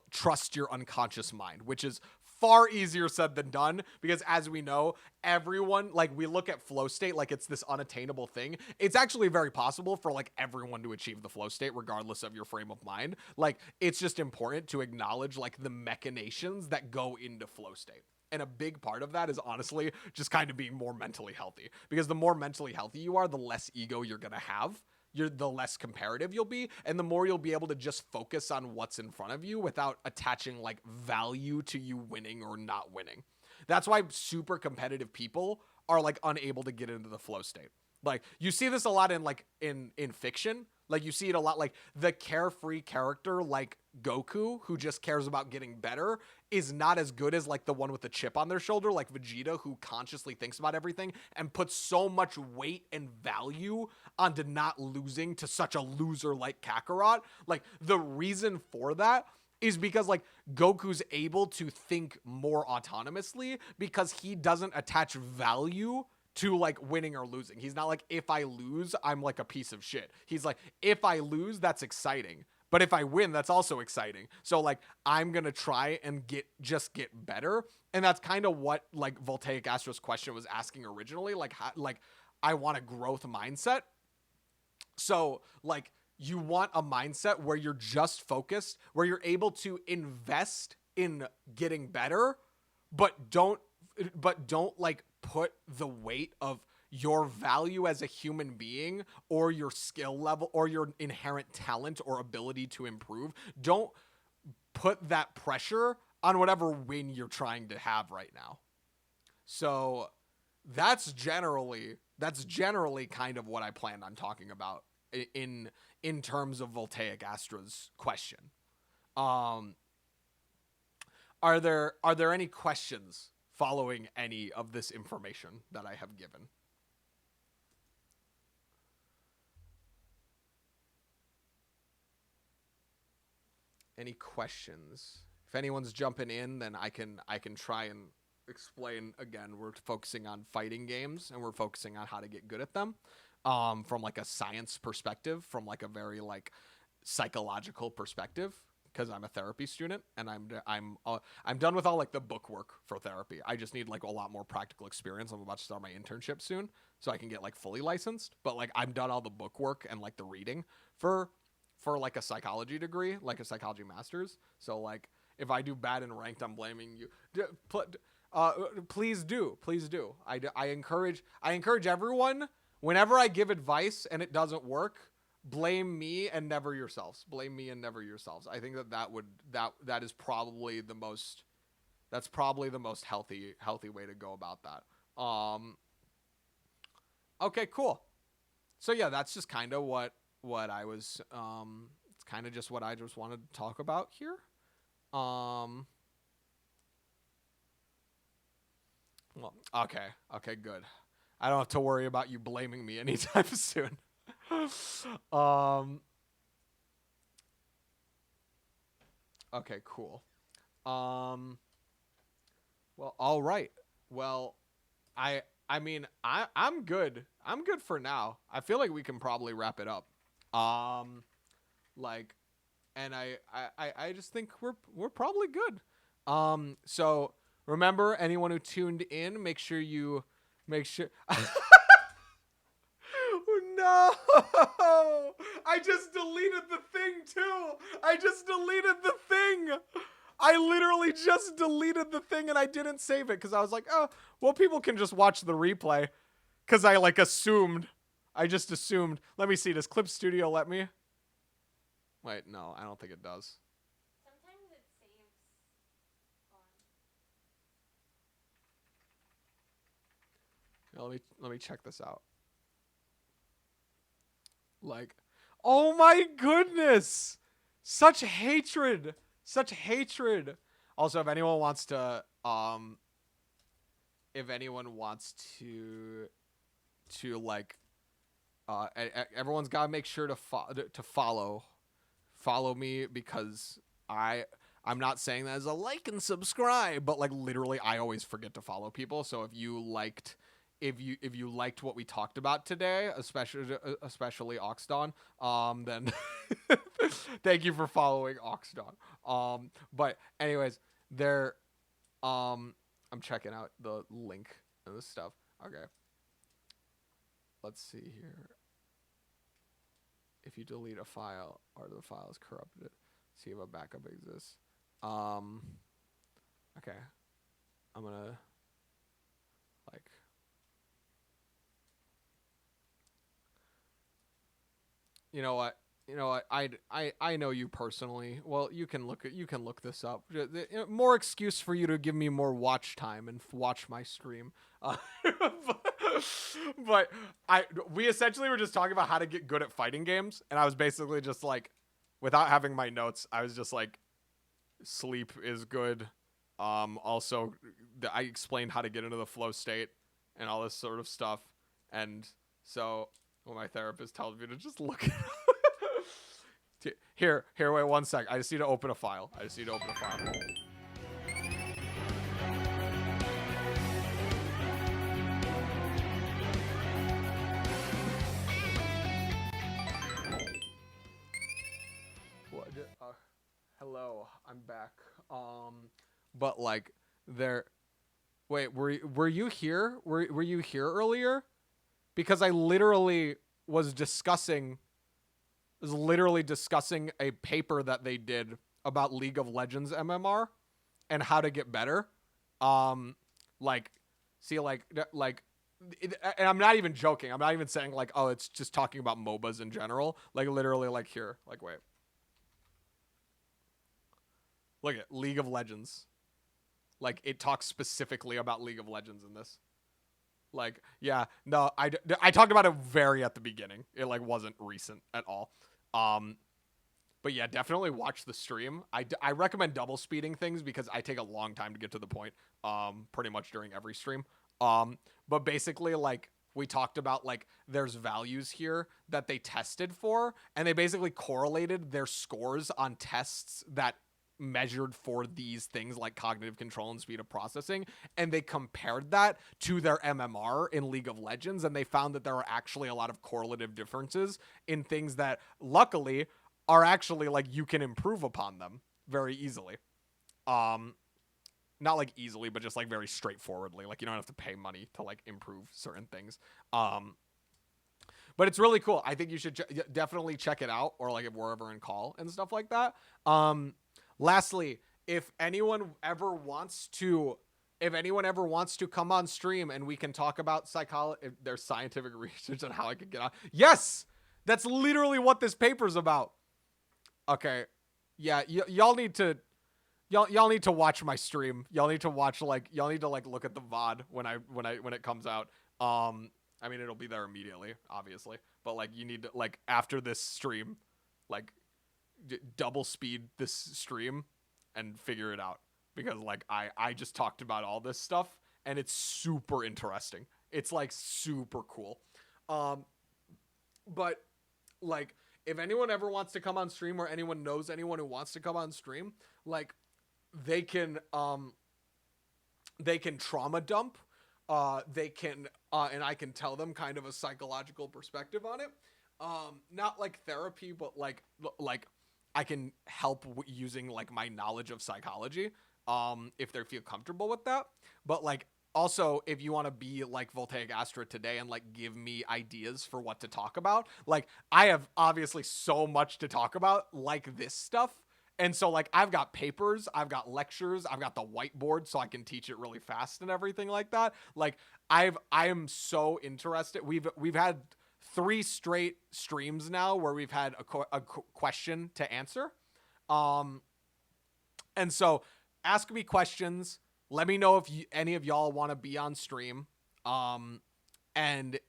trust your unconscious mind, which is far easier said than done, because as we know, everyone, like, we look at flow state like it's this unattainable thing. It's actually very possible for like everyone to achieve the flow state regardless of your frame of mind. Like, it's just important to acknowledge like the machinations that go into flow state. And a big part of that is honestly just kind of being more mentally healthy, because the more mentally healthy you are, the less ego you're going to have. The less comparative you'll be, and the more you'll be able to just focus on what's in front of you without attaching like value to you winning or not winning. That's why super competitive people are like unable to get into the flow state. Like, you see this a lot in like in fiction. Like, you see it a lot, like the carefree character like Goku, who just cares about getting better, is not as good as like the one with the chip on their shoulder, like Vegeta, who consciously thinks about everything and puts so much weight and value onto not losing to such a loser like Kakarot. Like, the reason for that is because like Goku's able to think more autonomously because he doesn't attach value to like winning or losing. He's not like, if I lose, I'm like a piece of shit. He's like, if I lose, that's exciting. But if I win, that's also exciting. So like, I'm going to try and get better. And that's kind of what like Voltaic Astro's question was asking originally. Like, I want a growth mindset. So like, you want a mindset where you're just focused, where you're able to invest in getting better, but don't like put the weight of your value as a human being or your skill level or your inherent talent or ability to improve. Don't put that pressure on whatever win you're trying to have right now. So that's generally kind of what I planned on talking about in terms of Voltaic Astra's question. Um, are there any questions following any of this information that I have given? Any questions? If anyone's jumping in, then I can try and explain again. We're focusing on fighting games and we're focusing on how to get good at them. From like a science perspective, from like a very like psychological perspective, because I'm a therapy student and I'm done with all like the book work for therapy. I just need like a lot more practical experience. I'm about to start my internship soon, so I can get like fully licensed. But like I'm done all the book work and like the reading for like a psychology degree, like a psychology master's. So like if I do bad in ranked, I'm blaming you. Please do, please do. I encourage everyone whenever I give advice and it doesn't work, blame me and never yourselves. Blame me and never yourselves. I think that is probably the most healthy way to go about that. Okay, cool. So yeah, that's just kind of what I was it's kind of just what I just wanted to talk about here. Um well, okay, good. I don't have to worry about you blaming me anytime soon. um okay, cool. Um well, all right. Well, I mean, I'm good. I'm good for now. I feel like we can probably wrap it up. Um like and I just think we're probably good. So remember, anyone who tuned in, make sure no. I just deleted the thing too. I just deleted the thing. I literally just deleted the thing and I didn't save it because I was like, oh, well, people can just watch the replay. Because I like assumed. I just assumed. Let me see. Does Clip Studio let me? Wait, no, I don't think it does. Sometimes it saves on. Let me check this out. Like, oh my goodness, such hatred, such hatred. Also, if anyone wants to like, everyone's got to make sure to follow me because I'm not saying that as a like and subscribe, but like literally I always forget to follow people. So if you liked what we talked about today, especially Oxdon, then thank you for following Oxdon. But anyways, I'm checking out the link and this stuff. Okay. Let's see here. If you delete a file or the file is corrupted, see if a backup exists. Okay. I'm gonna like. You know what? I know you personally. Well, you can look this up. More excuse for you to give me more watch time and watch my stream. But we essentially were just talking about how to get good at fighting games, and I was basically just like, without having my notes, I was just like, sleep is good. Also, I explained how to get into the flow state and all this sort of stuff, and so. Well, my therapist tells me to just look it up. Here, wait 1 sec. I just need to open a file. What? Hello, I'm back. But like, wait, were you here? Were you here earlier? Because I literally was literally discussing a paper that they did about League of Legends MMR and how to get better. Like, see, like and I'm not even joking. I'm not even saying like, oh, it's just talking about MOBAs in general. Like literally, like here, like wait, look at League of Legends. Like it talks specifically about League of Legends in this. Like, yeah, no, I talked about it very at the beginning. It like wasn't recent at all. Um, but yeah, definitely watch the stream. I recommend double speeding things because I take a long time to get to the point. Pretty much during every stream. But basically, like we talked about, like there's values here that they tested for, and they basically correlated their scores on tests that measured for these things like cognitive control and speed of processing, and they compared that to their MMR in League of Legends, and they found that there are actually a lot of correlative differences in things that luckily are actually like you can improve upon them very easily. Not like easily, but just like very straightforwardly. Like you don't have to pay money to like improve certain things. But it's really cool. I think you should definitely check it out, or like if we're ever in call and stuff like that. Lastly, if anyone ever wants to come on stream and we can talk about psychology, if there's scientific research on how I could get on. Yes, that's literally what this paper's about. Okay, yeah, y'all need to watch my stream. Y'all need to look at the VOD when it comes out. I mean it'll be there immediately, obviously, but like you need to like after this stream, like double speed this stream and figure it out because like I just talked about all this stuff and it's super interesting. It's like super cool. But like if anyone ever wants to come on stream or anyone knows anyone who wants to come on stream, like they can trauma dump. They can and I can tell them kind of a psychological perspective on it. Not like therapy, but like I can help using like my knowledge of psychology if they feel comfortable with that. But like also if you want to be like Voltaic Astra today and like give me ideas for what to talk about, like I have obviously so much to talk about like this stuff. And so like I've got papers, I've got lectures, I've got the whiteboard so I can teach it really fast and everything like that. Like I am so interested. We've had 3 straight streams now where we've had a question to answer. And so ask me questions. Let me know if any of y'all want to be on stream. And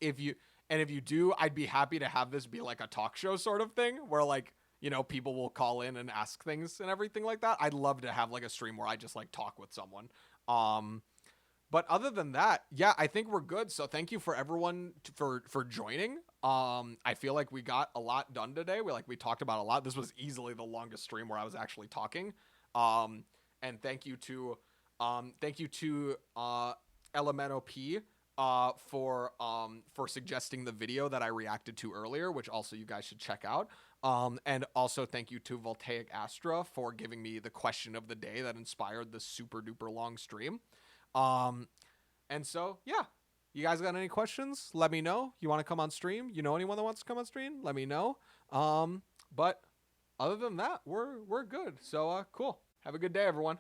if you do, I'd be happy to have this be like a talk show sort of thing where like, you know, people will call in and ask things and everything like that. I'd love to have like a stream where I just like talk with someone. But other than that, yeah, I think we're good. So thank you for everyone for joining. I feel like we got a lot done today. We talked about a lot. This was easily the longest stream where I was actually talking. And thank you to Elemento P for suggesting the video that I reacted to earlier, which also you guys should check out. And also thank you to Voltaic Astra for giving me the question of the day that inspired this super duper long stream. And so, yeah, you guys got any questions? Let me know. You want to come on stream? You know anyone that wants to come on stream? Let me know. But other than that, we're good. So, cool. Have a good day, everyone.